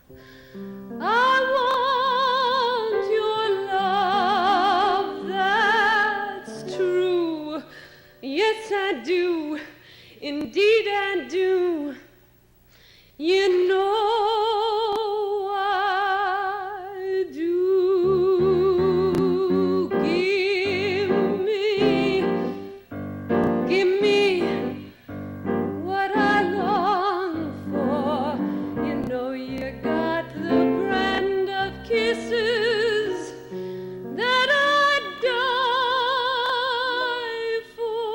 I want your love, that's true. Yes, I do. Indeed, I do. You know I do. Give me what I long for. You know you got the brand of kisses that I'd die for.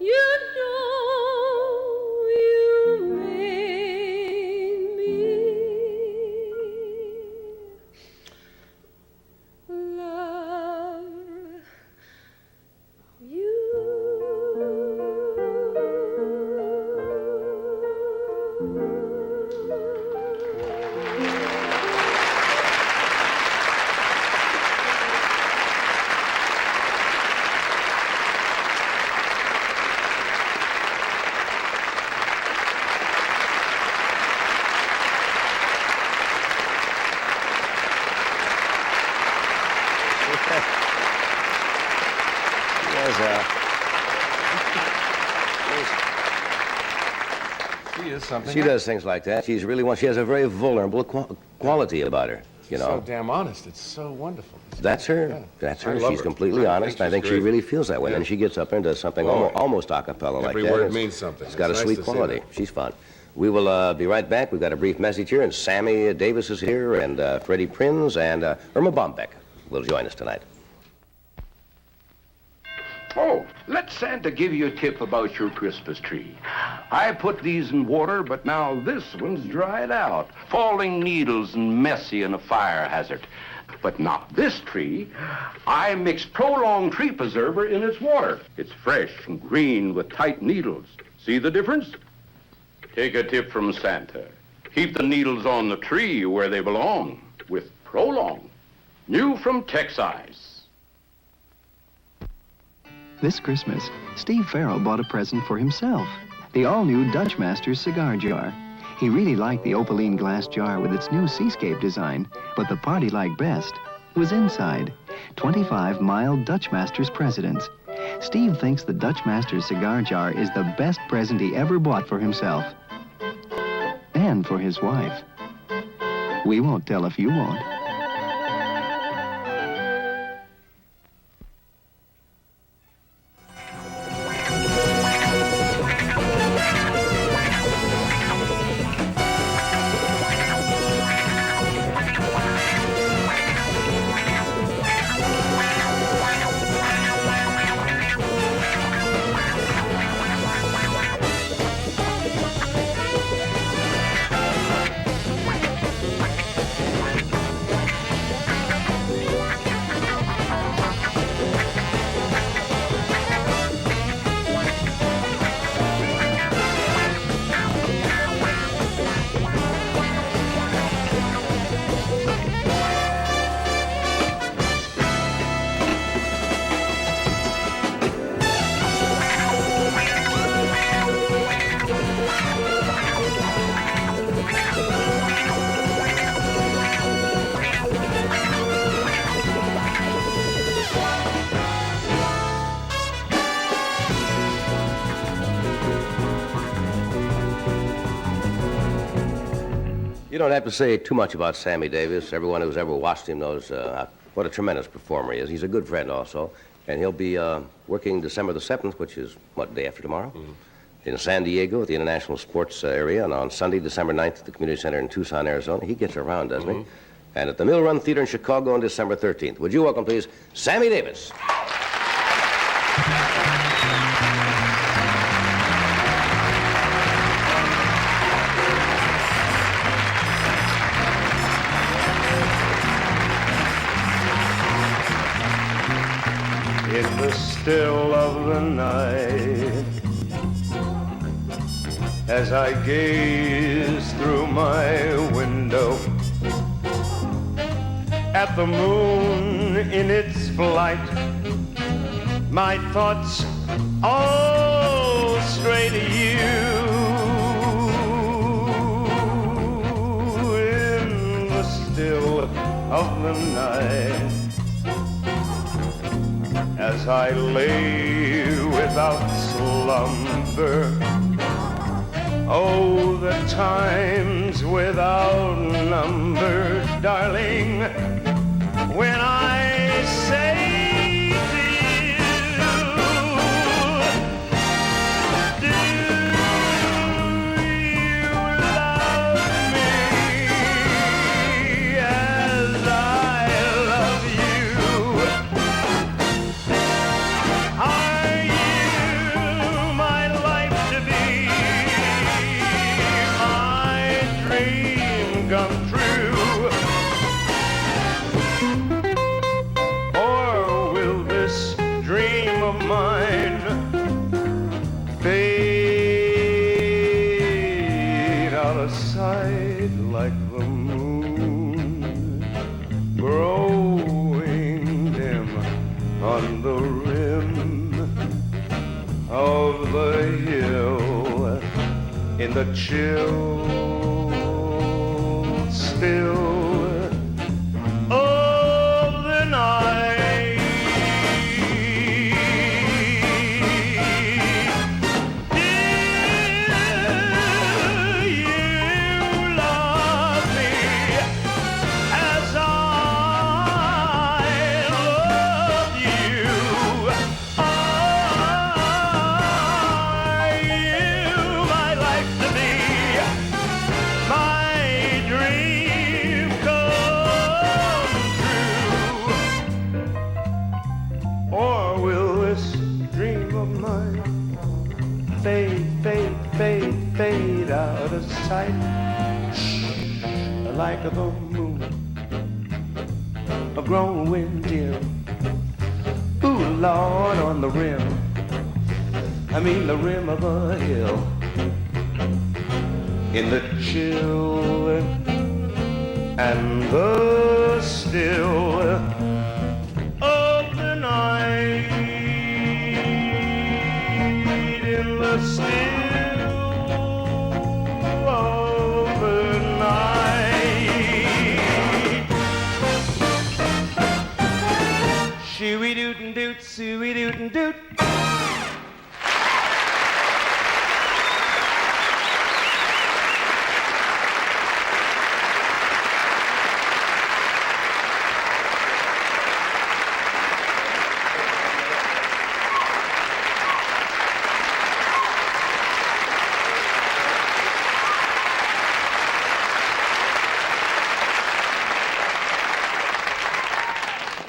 You know you made me love you. She is something. She does things like that. She's really one. She has a very vulnerable quality about her. You know. So damn honest. It's so wonderful. That's her. Yeah. That's her. I love She's her. completely honest. I think she great. really feels that way. Yeah. And she gets up there and does something almost a cappella like that. Every word means something. It's got a nice sweet to see quality. that. She's fun. We will be right back. We've got a brief message here, and Sammy Davis is here, and Freddie Prinz, and Irma Bombeck will join us tonight. Oh, let Santa give you a tip about your Christmas tree. I put these in water, but now this one's dried out. Falling needles and messy and a fire hazard. But not this tree. I mix prolonged tree preserver in its water. It's fresh and green with tight needles. See the difference? Take a tip from Santa. Keep the needles on the tree where they belong with Prolong. New from Texeyes. This Christmas, Steve Farrell bought a present for himself, the all-new Dutch Masters cigar jar. He really liked the opaline glass jar with its new seascape design, but the part he liked best was inside. 25 mild Dutch Masters presidents. Steve thinks the Dutch Masters cigar jar is the best present he ever bought for himself. And for his wife. We won't tell if you won't. You don't have to say too much about Sammy Davis. Everyone who's ever watched him knows what a tremendous performer he is. He's a good friend also. And he'll be working December the 7th, which is, what, day after tomorrow? Mm-hmm. In San Diego at the International Sports area. And on Sunday, December 9th at the Community Center in Tucson, Arizona. He gets around, doesn't he? And at the Mill Run Theater in Chicago on December 13th. Would you welcome, please, Sammy Davis? In the still of the night, as I gaze through my window at the moon in its flight. My thoughts all stray to you in the still of the night. As I lay without slumber, oh, the times without number, darling, when I say to you, do you love me as I love you? Are you my life to be, my dream come true? Or will this dream of mine fade out of sight like the moon growing dim on the rim of the hill in the chill still of the night? Do you love me as I love you? Are you my life to be, my dream come true? Or will this dream of mine fade, fade, fade, fade out of sight like the moon, a growing dim? Ooh, Lord, on the rim, I mean the rim of a hill, in the chill and the still of the night, in the still of the night. Shoo-wee-doot-and-doot, soo-wee-doot-and-doot.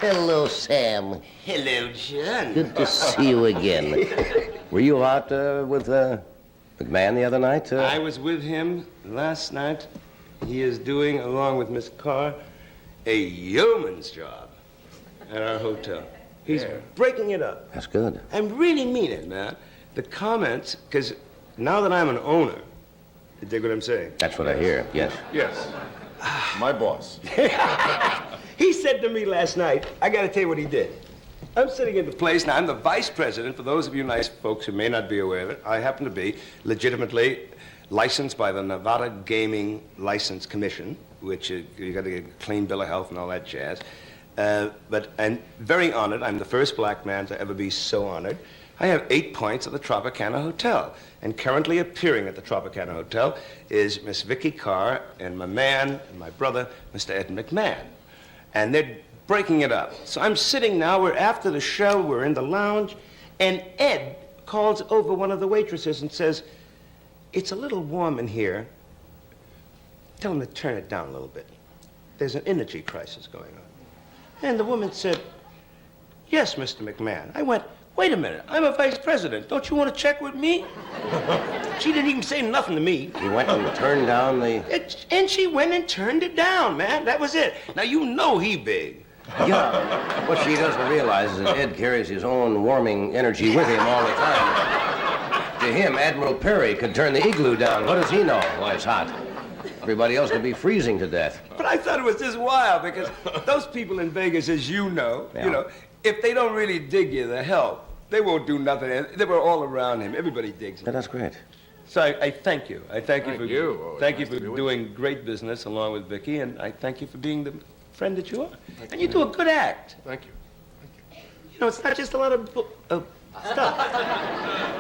Hello, Sam. Hello, John. Good to see you again. Were you out with McMahon the other night? I was with him last night. He is doing, along with Miss Carr, a yeoman's job at our hotel. He's breaking it up. That's good. I really mean it, man. The comments, because now that I'm an owner, you dig what I'm saying? That's what I hear, yes. Yes. My boss. He said to me last night, I got to tell you what he did. I'm sitting in the place, now I'm the vice president, for those of you nice folks who may not be aware of it. I happen to be legitimately licensed by the Nevada Gaming License Commission, which you got to get a clean bill of health and all that jazz. But I'm very honored. I'm the first black man to ever be so honored. I have 8 points at the Tropicana Hotel, and currently appearing at the Tropicana Hotel is Miss Vicky Carr and my man and my brother, Mr. Ed McMahon. And they're breaking it up. So I'm sitting now, we're after the show, we're in the lounge, and Ed calls over one of the waitresses and says, "It's a little warm in here. Tell him to turn it down a little bit. There's an energy crisis going on." And the woman said, "Yes, Mr. McMahon." I went, "Wait a minute, I'm a vice president. Don't you want to check with me?" She didn't even say nothing to me. You went and turned down the... And she went and turned it down, man. That was it. Now, you know he big. Yeah. What she doesn't realize is that Ed carries his own warming energy with him all the time. To him, Admiral Perry could turn the igloo down. What does he know? Why, it's hot. Everybody else could be freezing to death. But I thought it was just wild because those people in Vegas, as you know, if they don't really dig you the help, they won't do nothing. And they were all around him. Everybody digs him. Yeah, that's great. So I thank you. I thank you for doing great business along with Vicky, and I thank you for being the friend that you are. And you do a good act. Thank you. You know, it's not just a lot of stuff.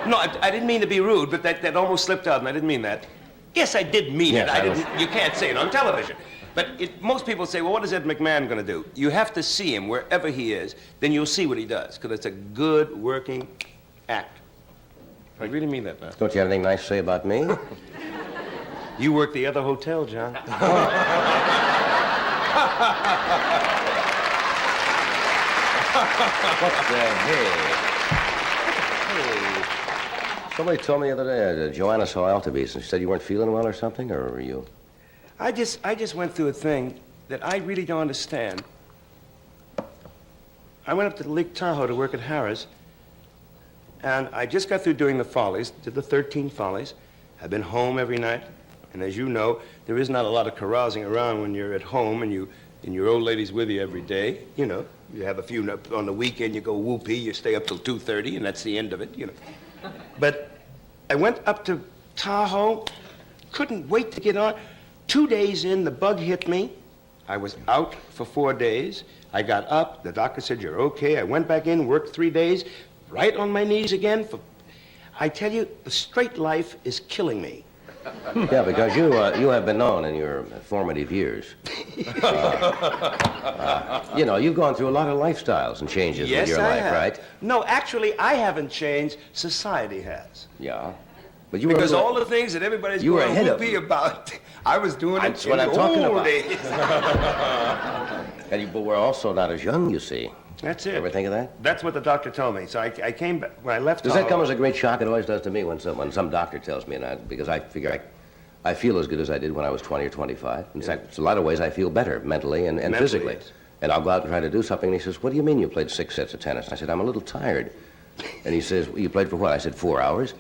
No, I didn't mean to be rude, but that almost slipped out, and I didn't mean that. Yes, I did mean it. You can't say it on television. But most people say, well, what is Ed McMahon going to do? You have to see him wherever he is, then you'll see what he does, because it's a good working act. I really mean that, man. Don't you have anything nice to say about me? You work the other hotel, John. What's that? Hey. Somebody told me the other day, Joanna saw Altavis, and she said you weren't feeling well or something, or were you? I just went through a thing that I really don't understand. I went up to Lake Tahoe to work at Harrah's, and I just got through doing the Follies, did the 13 Follies. I've been home every night, and as you know, there is not a lot of carousing around when you're at home and your old lady's with you every day. You know, you have a few on the weekend. You go whoopee, you stay up till 2:30, and that's the end of it. You know. But I went up to Tahoe, couldn't wait to get on. 2 days in, the bug hit me. I was out for 4 days. I got up. The doctor said, you're okay. I went back in, worked 3 days, right on my knees again. I tell you, the straight life is killing me. Yeah, because you have been known in your formative years. You know, you've gone through a lot of lifestyles and changes with your life, right? No, actually, I haven't changed. Society has. Yeah. But because all the things that everybody's going to whoopee about, I was doing it in the old days. But we're also not as young, you see. That's it. Ever think of that? That's what the doctor told me. So I came back, when I left Does that come as a great shock? It always does to me when some doctor tells me, because I figure I feel as good as I did when I was 20 or 25. In fact, in a lot of ways, I feel better mentally and physically. Yes. And I'll go out and try to do something, and he says, what do you mean you played 6 sets of tennis? I said, I'm a little tired. And he says, well, you played for what? I said, 4 hours.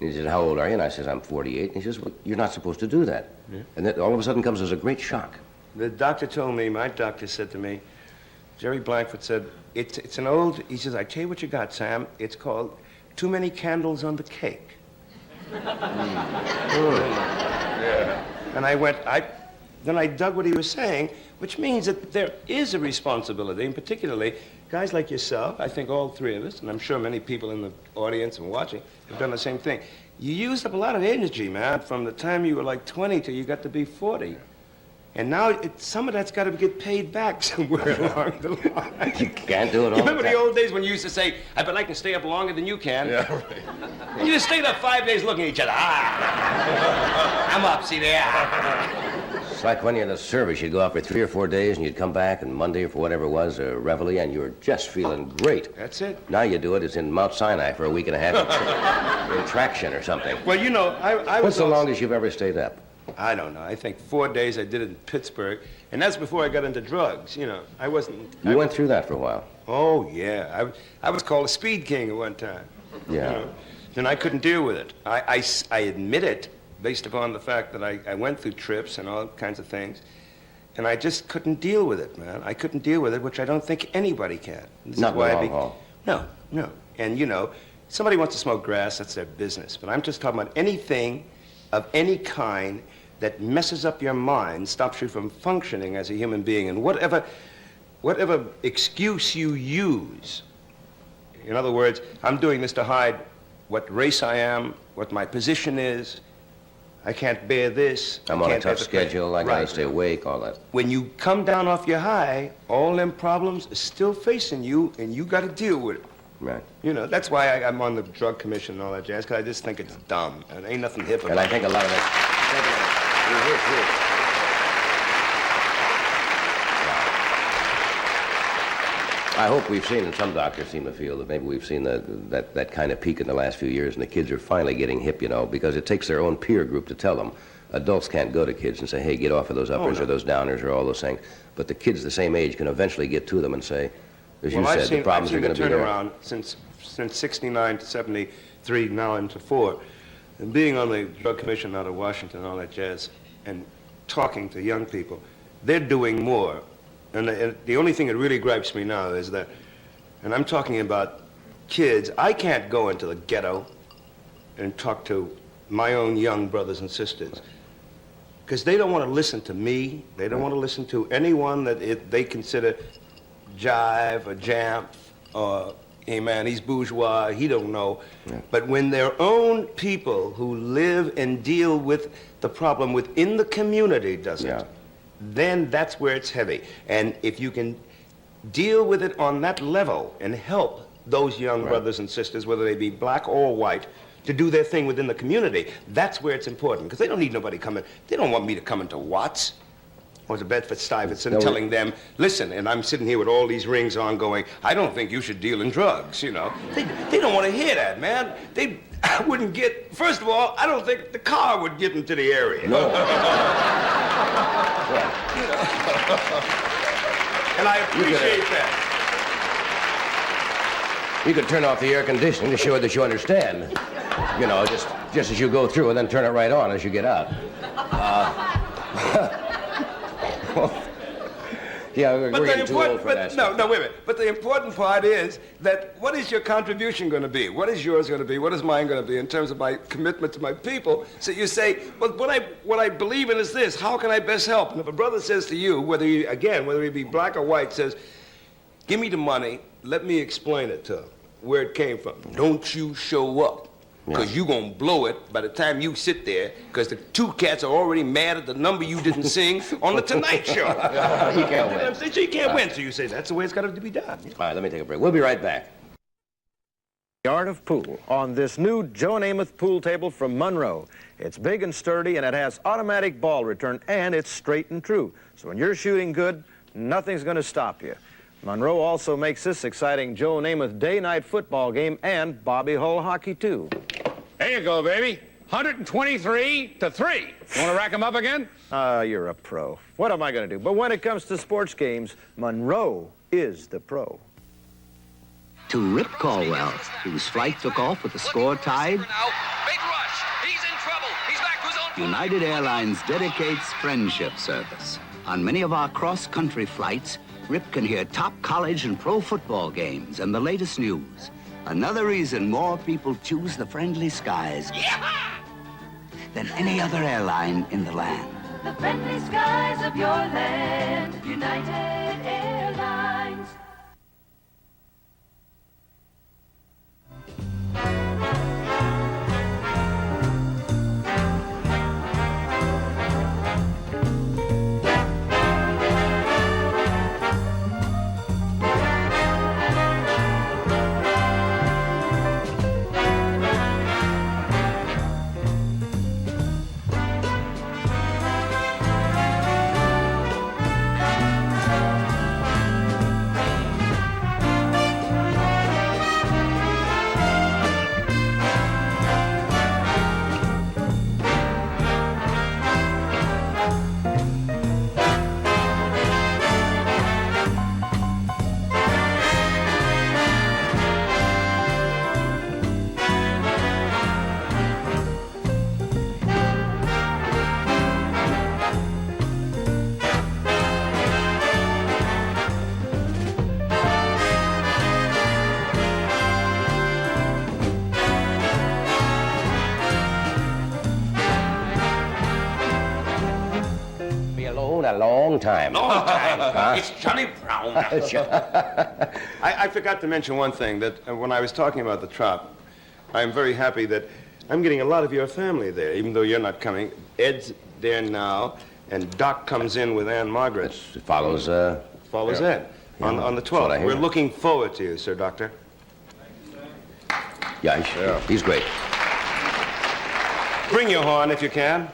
And he said, how old are you? And I said, I'm 48. And he says, well, you're not supposed to do that. Yeah. And that all of a sudden comes as a great shock. The doctor told me, my doctor said to me, Jerry Blankford said, it's an old, he says, I tell you what you got, Sam. It's called too many candles on the cake. Yeah. And I went, then I dug what he was saying, which means that there is a responsibility, and particularly guys like yourself, I think all three of us, and I'm sure many people in the audience and watching have done the same thing. You used up a lot of energy, man, from the time you were like 20 till you got to be 40. And now some of that's got to get paid back somewhere along the line. You can't do it all. You remember the old days when you used to say, I bet I can stay up longer than you can? Yeah, right. And you just stayed up 5 days looking at each other. I'm up, see there. It's like when you're in the service, you'd go out for 3 or 4 days, and you'd come back on Monday or for whatever it was, reveille, and you were just feeling great. That's it. Now you do it, it's in Mount Sinai for a week and a half in traction or something. Well, you know, I was... What's the longest you've ever stayed up? I don't know. I think 4 days I did it in Pittsburgh, and that's before I got into drugs. You know, I wasn't... You went through that for a while. Oh, yeah. I was called a speed king at one time. Yeah. You know? And I couldn't deal with it. I admit it, based upon the fact that I went through trips and all kinds of things, and I just couldn't deal with it, man. I couldn't deal with it, which I don't think anybody can. This Not is why the long haul. No. And, you know, somebody wants to smoke grass, that's their business. But I'm just talking about anything of any kind that messes up your mind, stops you from functioning as a human being, and whatever excuse you use. In other words, I'm doing this to hide what race I am, what my position is. I can't bear this. I'm on a tough schedule. I gotta stay awake, all that. When you come down off your high, all them problems are still facing you, and you got to deal with it. Right. You know, that's why I'm on the drug commission and all that jazz, because I just think it's dumb, and ain't nothing hip about it. And I think a lot of it. I hope we've seen, and some doctors seem to feel that maybe we've seen that kind of peak in the last few years, and the kids are finally getting hip, you know, because it takes their own peer group to tell them. Adults can't go to kids and say, hey, get off of those uppers or those downers or all those things. But the kids the same age can eventually get to them and say, as you said, the problems are going to be there. I've seen the turnaround since 69 to 73, now into 4. And being on the drug commission out of Washington and all that jazz, and talking to young people, they're doing more. And the only thing that really gripes me now is that, and I'm talking about kids, I can't go into the ghetto and talk to my own young brothers and sisters, because they don't want to listen to me. They don't want to listen to anyone that they consider jive or jamp or, hey man, he's bourgeois, he don't know. Yeah. But when their own people who live and deal with the problem within the community does it, then that's where it's heavy. And if you can deal with it on that level and help those young brothers and sisters, whether they be black or white, to do their thing within the community, that's where it's important. Because they don't need nobody coming. They don't want me to come into Watts or to Bedford-Stuyvesant telling them, listen, and I'm sitting here with all these rings on going, I don't think you should deal in drugs, you know. They don't want to hear that, man. I wouldn't get, first of all, I don't think the car would get into the area. No. You know. And I appreciate that. You could turn off the air conditioning to show that you understand. You know, just as you go through, and then turn it right on as you get out. Yeah, we're getting too old for that. No, wait a minute. But the important part is that what is your contribution going to be? What is yours going to be? What is mine going to be in terms of my commitment to my people? So you say, well, what I believe in is this. How can I best help? And if a brother says to you, whether he be black or white, says, give me the money, let me explain it to him, where it came from. Don't you show up. Because you're going to blow it by the time you sit there, because the two cats are already mad at the number you didn't sing on the Tonight Show. You can't win. So you can't win. So you say, that's the way it's got to be done. All right, let me take a break. We'll be right back. The Art of Pool on this new Joe Namath pool table from Monroe. It's big and sturdy, and it has automatic ball return, and it's straight and true. So when you're shooting good, nothing's going to stop you. Monroe also makes this exciting Joe Namath day-night football game and Bobby Hull hockey, too. There you go, baby. 123-3. You want to rack them up again? You're a pro. What am I going to do? But when it comes to sports games, Monroe is the pro. To Rip Caldwell, whose flight took off with the score tied, Big rush. He's in trouble. He's back to his own. United Airlines dedicates friendship service. On many of our cross-country flights, Rip can hear top college and pro football games and the latest news. Another reason more people choose the friendly skies than any other airline in the land. The friendly skies of your land, United Airlines. A long time. Long time. Huh? It's Johnny Brown. I forgot to mention one thing, that when I was talking about the trop, I'm very happy that I'm getting a lot of your family there, even though you're not coming. Ed's there now, and Doc comes in with Ann Margaret. It follows Ed on the 12th. We're looking forward to you, Sir Doctor. Yeah, he's great. Bring your horn if you can.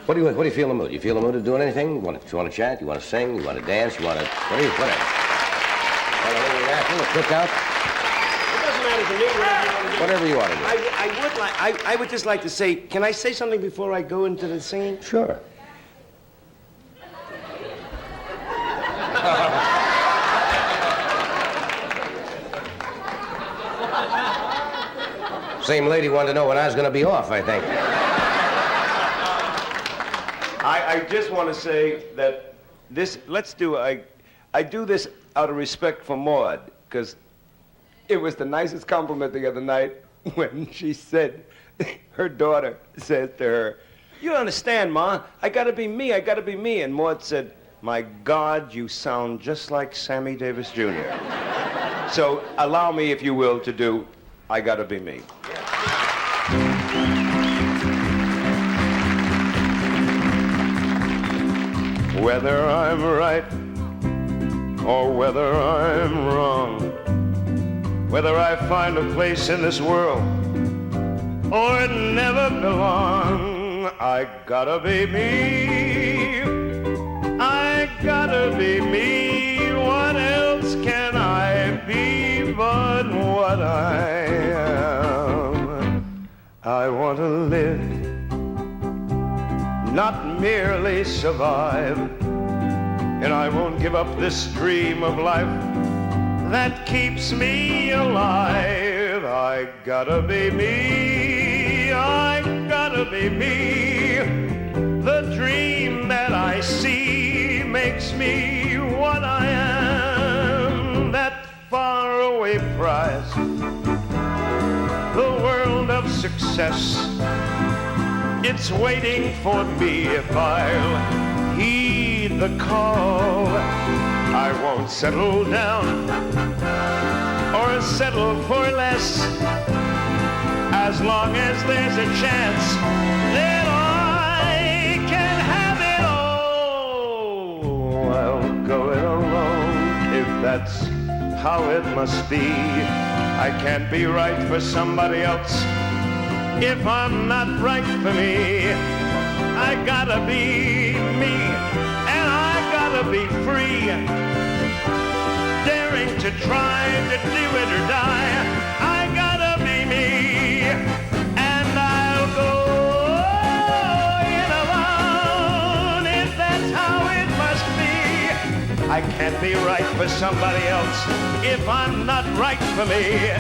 What do you feel in the mood? You feel in the mood of doing anything? You want to chat? You want to sing? You want to dance? You want to whatever? A cookout? It doesn't matter to me. Whatever you want to do. I would just like to say, can I say something before I go into the singing? Sure. Same lady wanted to know when I was going to be off, I think. I just want to say that I do this out of respect for Maud, because it was the nicest compliment the other night when she said, her daughter said to her, "You don't understand, Ma, I gotta be me, I gotta be me." And Maud said, "My God, you sound just like Sammy Davis Jr." So allow me, if you will, to do I Gotta Be Me. Whether I'm right or whether I'm wrong, whether I find a place in this world or never belong, I gotta be me. I gotta be me. What else can I be but what I am? I want to live, not merely survive, and I won't give up this dream of life that keeps me alive. I gotta be me, I gotta be me. The dream that I see makes me what I am. That faraway prize, the world of success, it's waiting for me if I'll heed the call. I won't settle down or settle for less, as long as there's a chance that I can have it all. I'll go it alone if that's how it must be. I can't be right for somebody else if I'm not right for me. I gotta be me, and I gotta be free, daring to try to do it or die. I gotta be me, and I'll go it alone if that's how it must be. I can't be right for somebody else if I'm not right for me.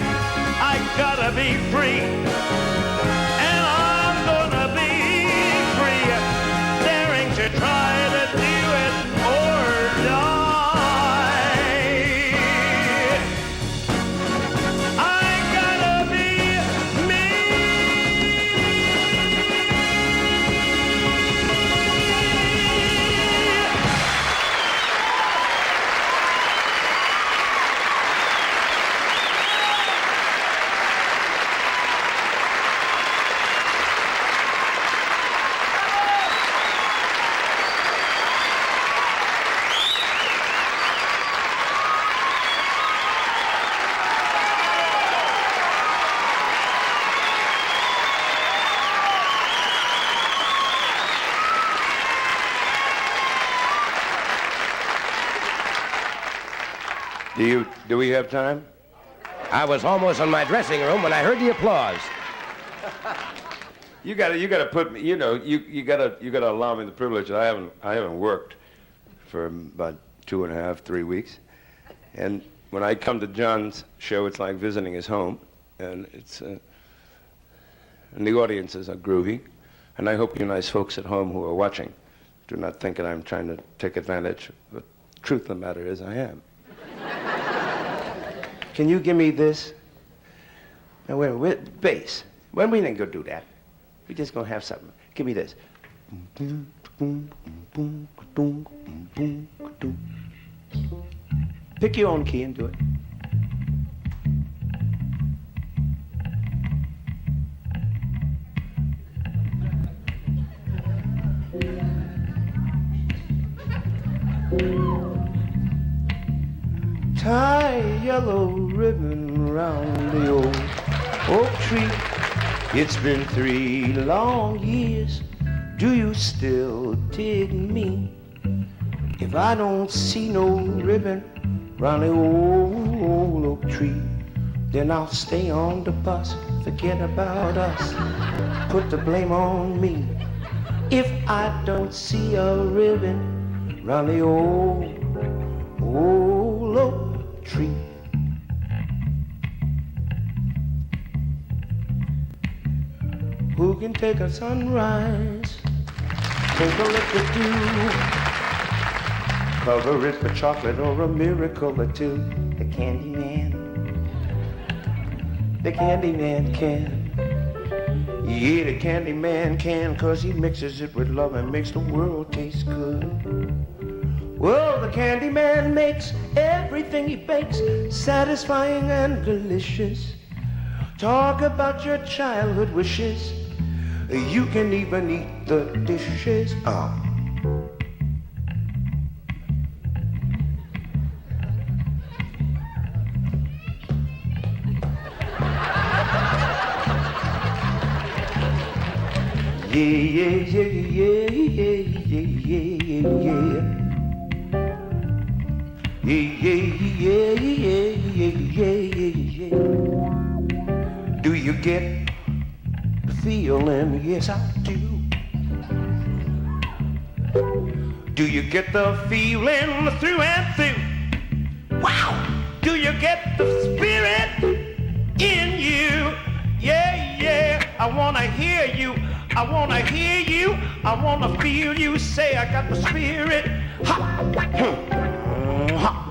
I gotta be free, and I'm gonna be free, daring to try to do it or die. I gotta be me. Do we have time? I was almost in my dressing room when I heard the applause. You gotta put me. You know, you gotta allow me the privilege. I haven't worked for about 2.5, 3 weeks, and when I come to John's show, it's like visiting his home, and it's and the audiences are groovy, and I hope you nice folks at home who are watching do not think that I'm trying to take advantage. The truth of the matter is, I am. Can you give me this? Now, wait, bass. When we ain't gonna do that. We just gonna have something. Give me this. Pick your own key and do it. Tie a yellow ribbon round the old oak tree. It's been 3 long years. Do you still dig me? If I don't see no ribbon round the old oak tree, then I'll stay on the bus. Forget about us. Put the blame on me. If I don't see a ribbon round the old oak tree. Who can take a sunrise Sprinkle it with dew. Cover it with chocolate or a miracle or two. The Candyman can. Yeah, the Candyman can, 'cause he mixes it with love and makes the world taste good. Well, the Candyman makes everything he bakes satisfying and delicious. Talk about your childhood wishes. You can even eat the dishes. Do you get the feeling? Yes, I do. Do you get the feeling through and through? Wow! Do you get the spirit in you? Yeah, yeah. I wanna hear you. I wanna hear you. I wanna feel you say I got the spirit. Ha! Ha!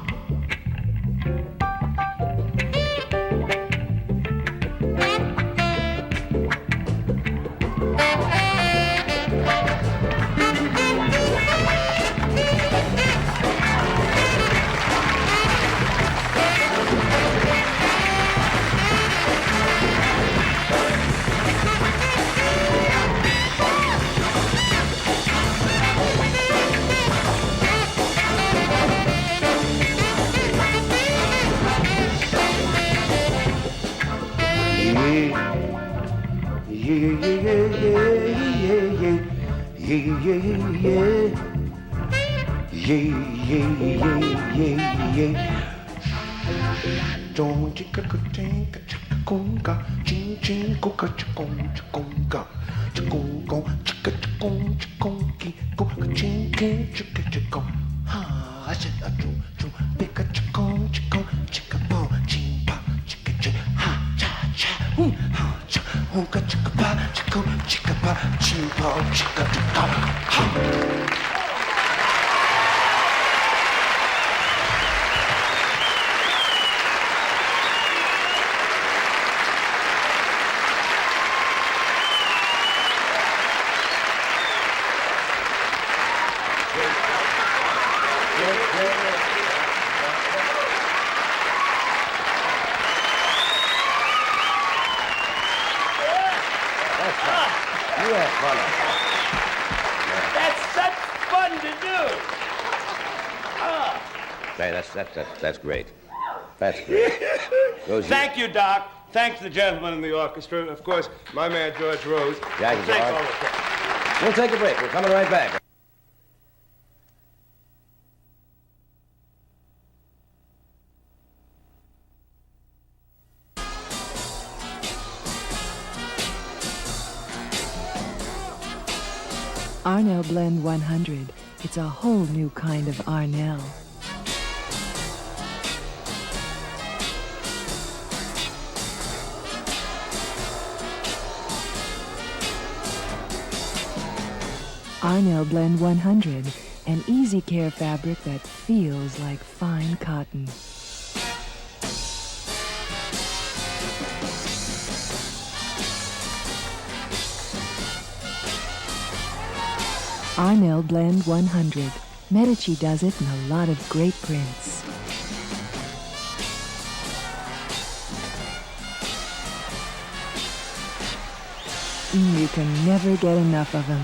Don't you think a conga, ching ching coca chicon chiconga, chicongo, chica chicon chiconki, coca ching king chica chicon. Ha, I said a choo, pick a chicon, chica bone, ching pa, chica chick, ha, cha, cha, ha, cha, honka chica pa, ching pa, chica chica, ha. That's great. That's great. Thank you, Doc. Thanks to the gentlemen in the orchestra. Of course, my man, George Rose. Thanks, all George. the cast. We'll take a break. We're coming right back. Arnell Blend 100. It's a whole new kind of Arnell. Arnell Blend 100, an easy care fabric that feels like fine cotton. Arnell Blend 100. Medici does it in a lot of great prints. You can never get enough of them.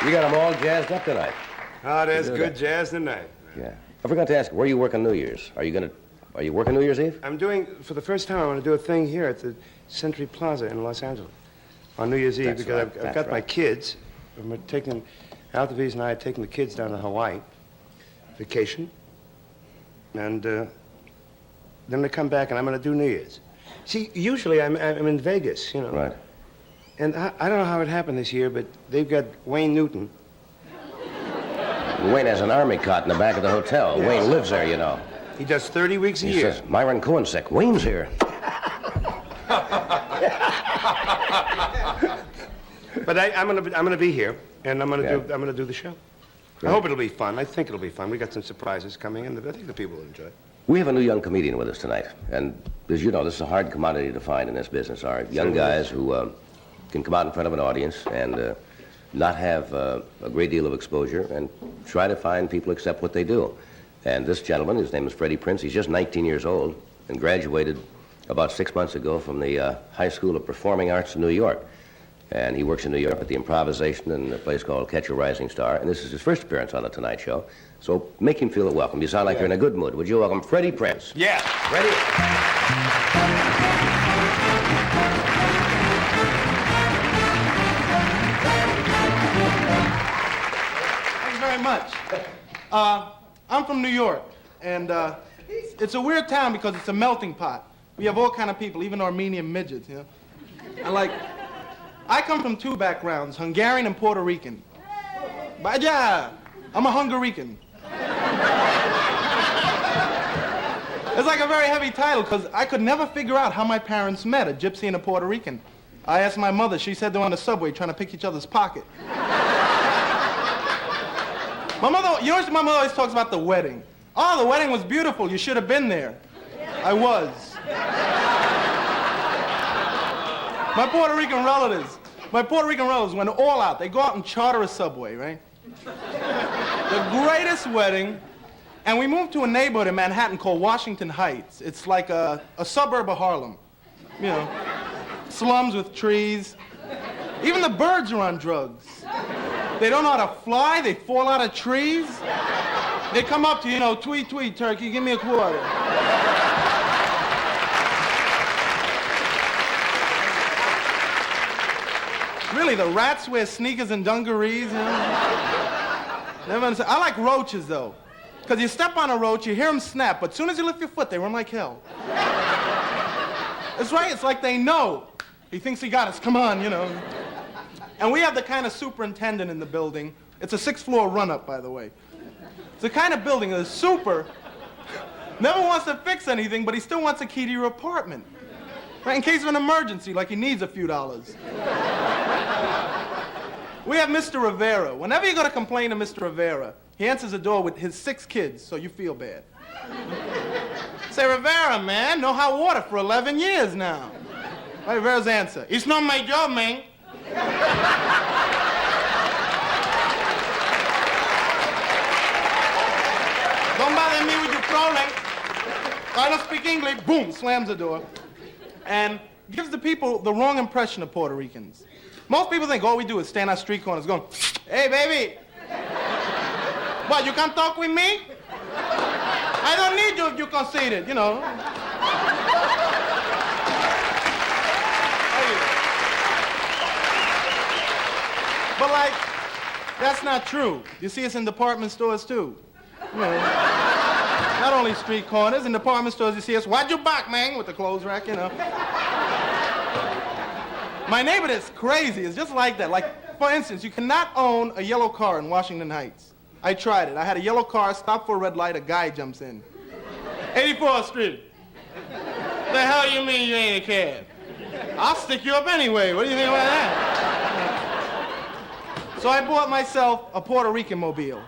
You got them all jazzed up tonight. Oh, there's You do good that. jazz tonight. Yeah. I forgot to ask, where you working New Year's? Are you working New Year's Eve? I'm doing, for the first time, I want to do a thing here at the Century Plaza in Los Angeles on New Year's Eve That's because right, I've got my kids. We're taking, Altavies and I are taking the kids down to Hawaii, vacation, and then they come back and I'm going to do New Year's. See, usually I'm in Vegas, you know. Right. And I don't know how it happened this year, but they've got Wayne Newton. Wayne has an army cot in the back of the hotel. Yes. Wayne lives there, you know. He does 30 weeks a He year. says, Myron Cohen's sick. Wayne's here. But I'm gonna be here, and I'm Yeah. gonna do the show. Great. I hope it'll be fun. I think it'll be fun. We got some surprises coming in. I think the people will enjoy it. We have a new young comedian with us tonight. And as you know, this is a hard commodity to find in this business. Are young guys who can come out in front of an audience and not have a great deal of exposure and try to find people accept what they do. And this gentleman, his name is Freddie Prinze. He's just 19 years old and graduated about 6 months ago from the High School of Performing Arts in New York. And he works in New York at the Improvisation in a place called Catch a Rising Star. And this is his first appearance on The Tonight Show. So make him feel welcome. You sound like you're in a good mood. Would you welcome Freddie Prinze? Yeah. Freddie. Thank you very much. I'm from New York, and it's a weird town because it's a melting pot. We have all kind of people, even Armenian midgets, you know. And I come from two backgrounds, Hungarian and Puerto Rican. But yeah, I'm a Hungarican. It's like a very heavy title because I could never figure out how my parents met, a gypsy and a Puerto Rican. I asked my mother, she said they're on the subway trying to pick each other's pocket. My mother, you know, my mother always talks about the wedding. Oh, the wedding was beautiful. You should have been there. I was. My Puerto Rican relatives went all out. They go out and charter a subway, right? The greatest wedding. And we moved to a neighborhood in Manhattan called Washington Heights. It's like a suburb of Harlem. You know, slums with trees. Even the birds are on drugs. They don't know how to fly. They fall out of trees. They come up to you, know, tweet, tweet, turkey, give me a quarter. Really, the rats wear sneakers and dungarees, you know? Never understand. I like roaches, though. Because you step on a roach, you hear them snap, but as soon as you lift your foot, they run like hell. That's right, it's like they know. He thinks he got us, come on, you know. And we have the kind of superintendent in the building. It's a 6th-floor run-up, by the way. It's the kind of building that the super never wants to fix anything, but he still wants a key to your apartment. Right, in case of an emergency, like he needs a few dollars. We have Mr. Rivera. Whenever you go to complain to Mr. Rivera, he answers the door with his 6 kids, so you feel bad. Say, Rivera, man, no hot water for 11 years now. Right, Rivera's answer, it's not my job, man. Don't bother me with your trolling. I don't speak English. Boom, slams the door. And gives the people the wrong impression of Puerto Ricans. Most people think all we do is stand on street corners going, hey, baby. What, you can't talk with me? I don't need you if you're conceited, you know. But, like, that's not true. You see us in department stores, too. You know, not only street corners, in department stores you see us, watch your back, man, with the clothes rack, you know. My neighbor is crazy. It's just like that. Like, for instance, you cannot own a yellow car in Washington Heights. I tried it. I had a yellow car, stop for a red light, a guy jumps in. 84th Street. The hell you mean you ain't a cab? I'll stick you up anyway. What do you think about that? So I bought myself a Puerto Rican mobile.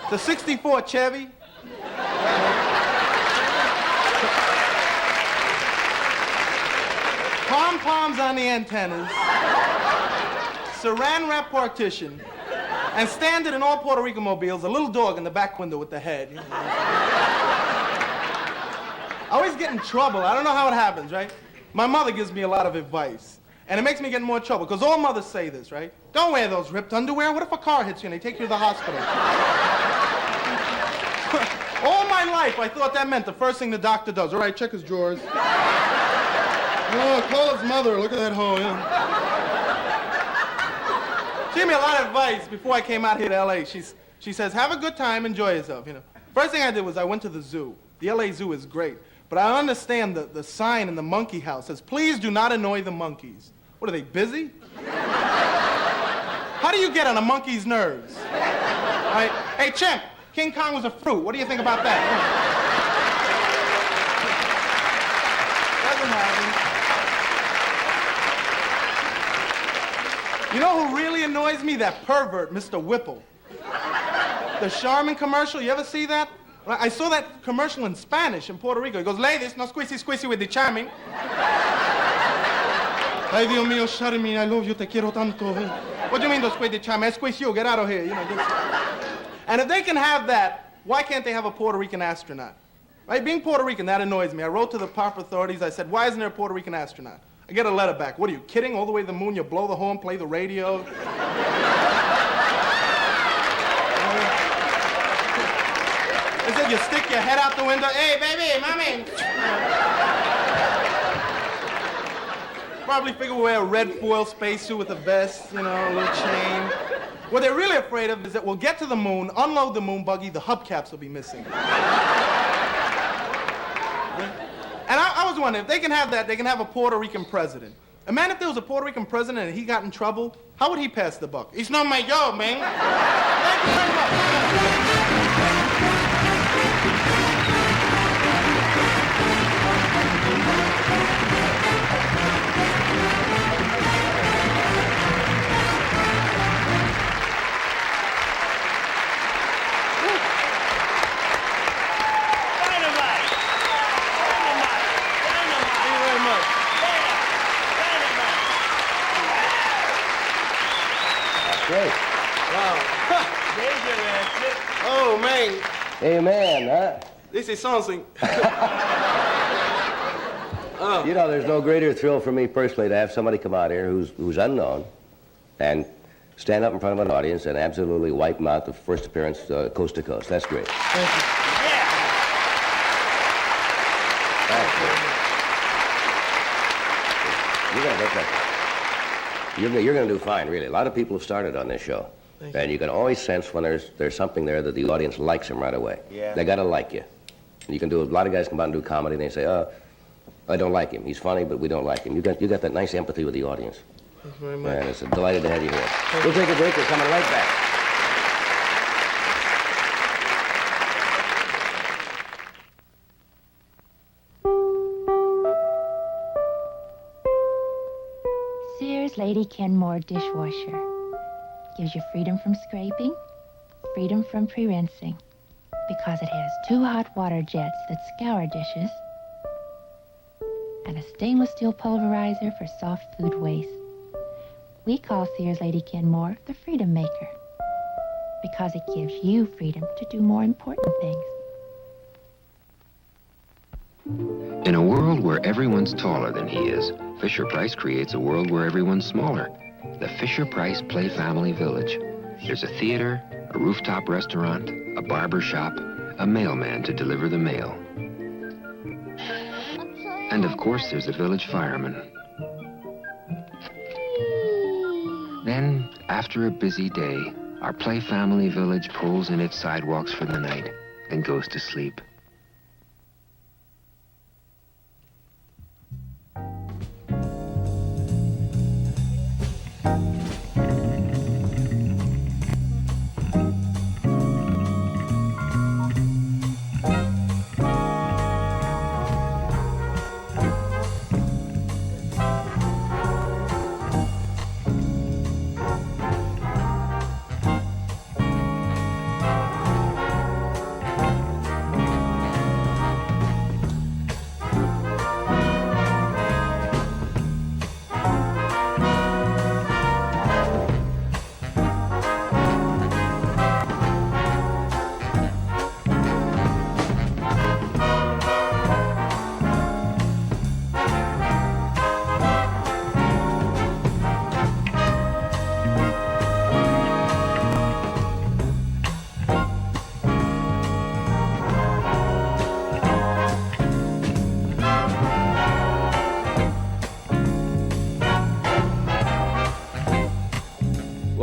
The 64 Chevy. Pom-poms on the antennas, saran wrap partition, and standard in all Puerto Rican mobiles, a little dog in the back window with the head. I always get in trouble. I don't know how it happens, right? My mother gives me a lot of advice. And it makes me get in more trouble, because all mothers say this, right? Don't wear those ripped underwear. What if a car hits you and they take you to the hospital? All my life, I thought that meant the first thing the doctor does. All right, check his drawers. Oh, call his mother. Look at that hoe, yeah. She gave me a lot of advice before I came out here to L.A. She says, have a good time, enjoy yourself, you know. First thing I did was I went to the zoo. The L.A. Zoo is great. But I understand the sign in the monkey house says, please do not annoy the monkeys. What, are they busy? How do you get on a monkey's nerves? All right. Hey, Chimp, King Kong was a fruit. What do you think about that? Doesn't happen. You know who really annoys me? That pervert, Mr. Whipple. The Charmin commercial, you ever see that? I saw that commercial in Spanish in Puerto Rico. He goes, ladies, no squeezy, squeezy with the Charmin. Ay, Dios mío, Charmin, I love you, te quiero tanto. What do you mean, don't squeeze the Charmin? I squeeze you, get out of here. You know, And if they can have that, why can't they have a Puerto Rican astronaut? Right? Being Puerto Rican, that annoys me. I wrote to the proper authorities. I said, why isn't there a Puerto Rican astronaut? I get a letter back. What are you, kidding? All the way to the moon, you blow the horn, play the radio. They said you stick your head out the window. Hey, baby, mommy. Probably figure we'll wear a red foil spacesuit with a vest, you know, a little chain. What they're really afraid of is that we'll get to the moon, unload the moon buggy, the hubcaps will be missing. And I was wondering, if they can have that, they can have a Puerto Rican president. And man, if there was a Puerto Rican president and he got in trouble, how would he pass the buck? It's not my job, man. Thank you very much. Great. Wow. Oh, man. Amen, huh? This is something. You know, there's no greater thrill for me personally to have somebody come out here who's unknown and stand up in front of an audience and absolutely wipe them out the first appearance coast to coast. That's great. Thank you. You're going to do fine, really. A lot of people have started on this show. And you can always sense when there's something there that the audience likes them right away. Yeah. They got to like you. And you can do, a lot of guys come out and do comedy and they say, I don't like him. He's funny, but we don't like him. You got that nice empathy with the audience. Thank you very much. And it's a delighted to have you here. We'll take a break. We're coming right back. Sears Lady Kenmore dishwasher gives you freedom from scraping, freedom from pre-rinsing, because it has 2 hot water jets that scour dishes and a stainless steel pulverizer for soft food waste. We call Sears Lady Kenmore the Freedom Maker, because it gives you freedom to do more important things. In a world where everyone's taller than he is, Fisher-Price creates a world where everyone's smaller. The Fisher-Price Play Family Village. There's a theater, a rooftop restaurant, a barber shop, a mailman to deliver the mail. And of course, there's a village fireman. Then, after a busy day, our Play Family Village pulls in its sidewalks for the night and goes to sleep.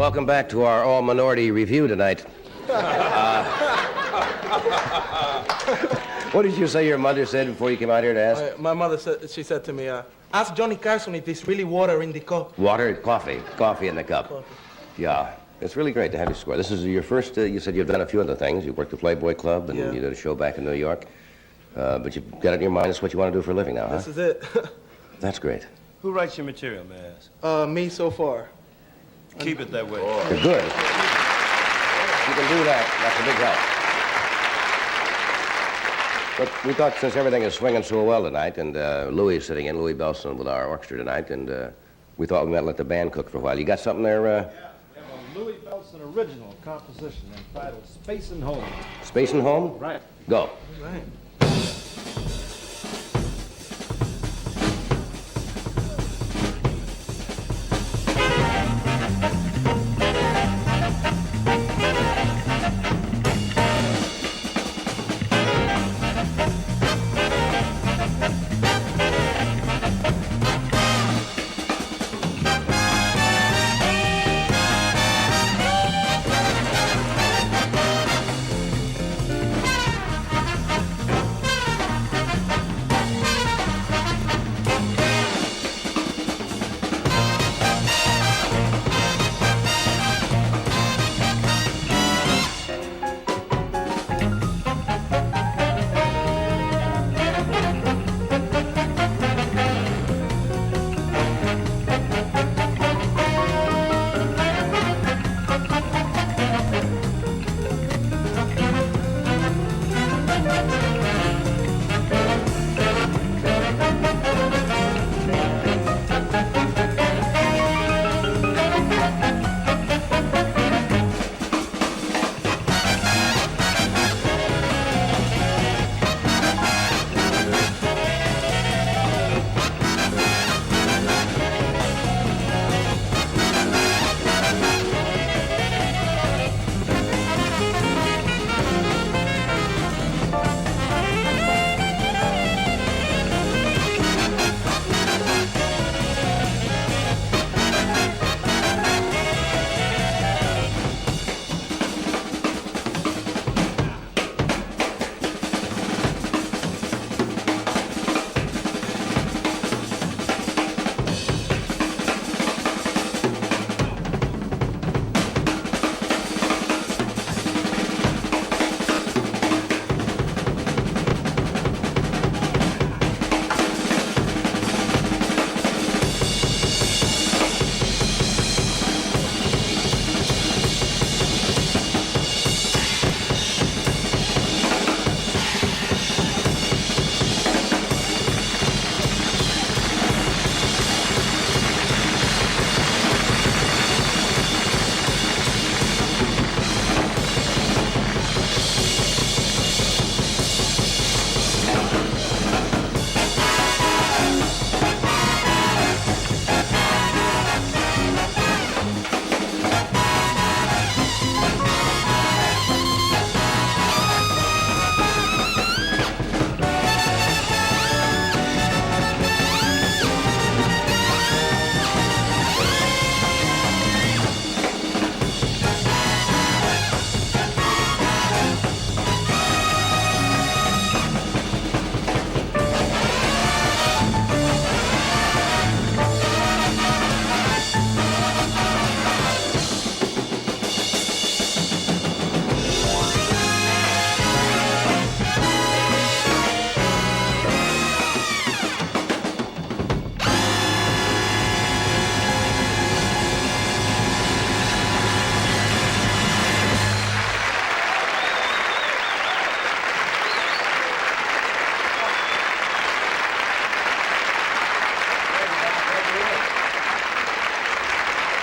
welcome back to our all-minority review tonight. What did you say your mother said before you came out here to ask? My mother said, she said to me, ask Johnny Carson if there's really water in the cup. Water, coffee. Coffee in the cup. Coffee. Yeah. It's really great to have you score. This is your first, you said you've done a few other things. You worked at Playboy Club, and you did a show back in New York. But you've got it in your mind, it's what you want to do for a living now, huh? This is it. That's great. Who writes your material, may I ask? Me so far. Keep it that way. You're good. You can do that. That's a big help. But we thought since everything is swinging so well tonight, and Louis is sitting in, Louis Belson with our orchestra tonight, and we thought we might let the band cook for a while. You got something there? Yeah, a Louis Belson original composition entitled Space and Home. Space and Home? Right. Go. Right.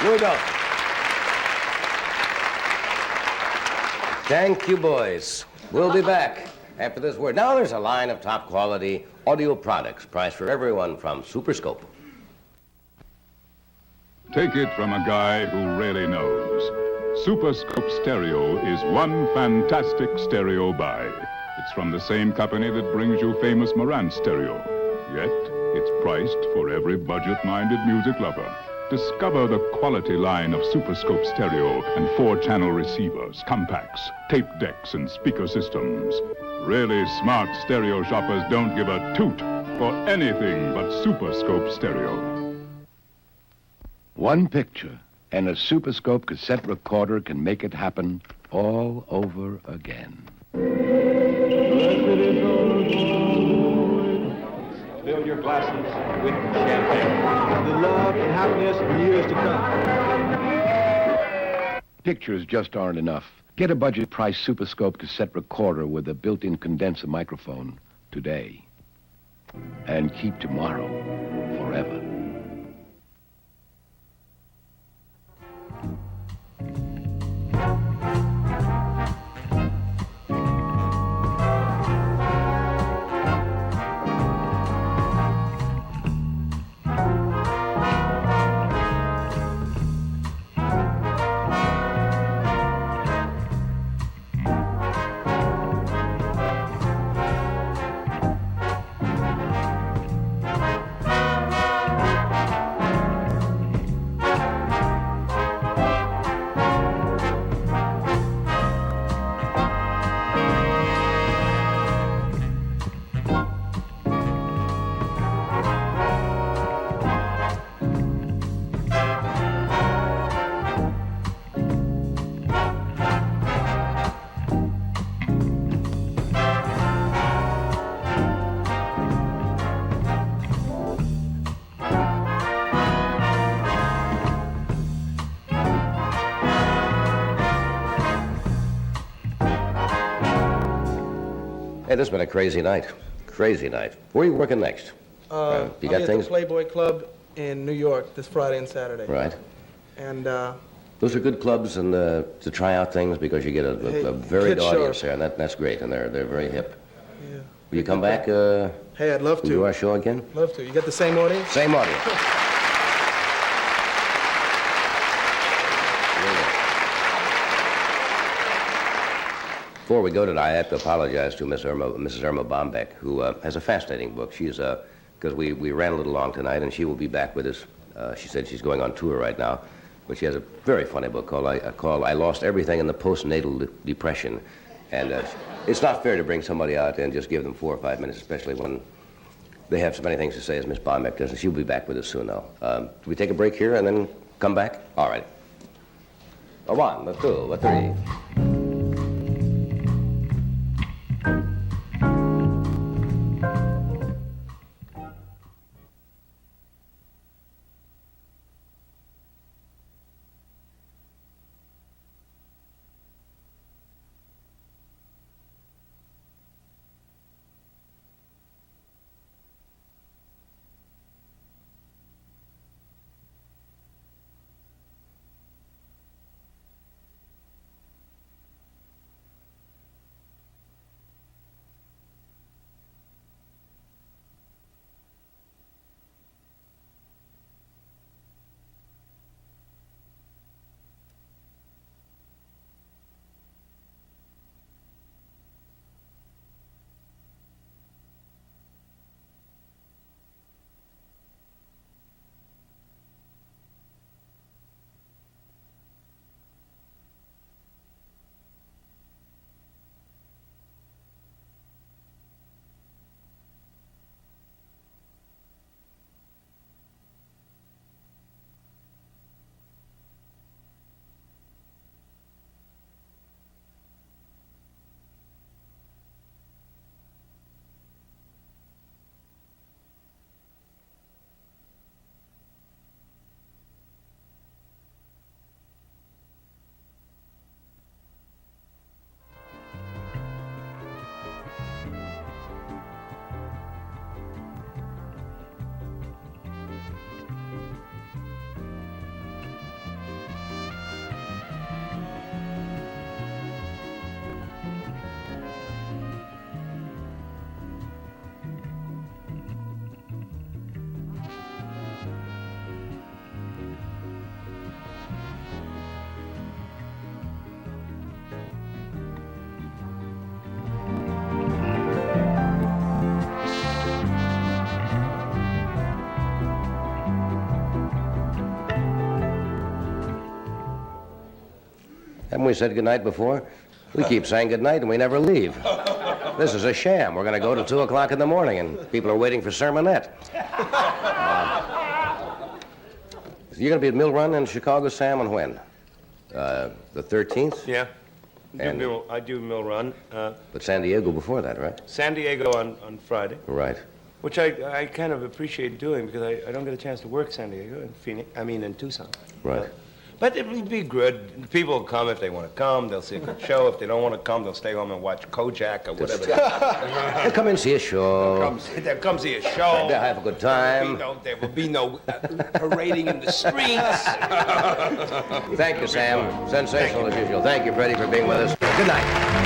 Here we go. Thank you, boys. We'll be back after this word. Now there's a line of top quality audio products priced for everyone from Superscope. Take it from a guy who really knows. Superscope Stereo is one fantastic stereo buy. It's from the same company that brings you famous Marantz stereo. Yet, it's priced for every budget-minded music lover. Discover the quality line of Superscope stereo and 4-channel receivers, compacts, tape decks, and speaker systems. Really smart stereo shoppers don't give a toot for anything but Superscope stereo. One picture and a Superscope cassette recorder can make it happen all over again. Fill your glasses with champagne. The love and happiness for years to come. Pictures just aren't enough. Get a budget price Superscope cassette recorder with a built-in condenser microphone today. And keep tomorrow forever. Hey, this has been a crazy night. Crazy night. Where are you working next? You I'll got be at things? the Playboy Club in New York this Friday and Saturday. Right. And Those are good clubs and to try out things because you get a varied Kid audience Sharp. there, and that's great, and they're very hip. Yeah. Will you come back? Hey, I'd love to. Do our show again? Love to. You got the same audience? Same audience. Before we go tonight, I have to apologize to Mrs. Irma Bombeck, who has a fascinating book. She's because we ran a little long tonight, and she will be back with us. She said she's going on tour right now, but she has a very funny book called I Lost Everything in the Postnatal Depression. And it's not fair to bring somebody out and just give them 4 or 5 minutes, especially when they have so many things to say as Miss Bombeck does. And she'll be back with us soon, though. Do we take a break here and then come back? All right. A 1, a 2, a 3. Haven't we said goodnight before? We keep saying goodnight and we never leave. This is a sham. We're going to go till 2 o'clock in the morning and people are waiting for sermonette. You're going to be at Mill Run in Chicago, Sam, on when? The 13th? Yeah. And- I do Mill Run. But San Diego before that, right? San Diego on Friday. Right. Which I kind of appreciate doing because I don't get a chance to work San Diego in Phoenix. I mean in Tucson. Right. But it would be good. People will come if they want to come. They'll see a good show. If they don't want to come, they'll stay home and watch Kojak or whatever. They'll come and see a show. They'll come see a show. They'll have a good time. There will be no parading in the streets. Thank you, Sam. Sensational as usual. Thank you, Freddie, for being with us. Good night.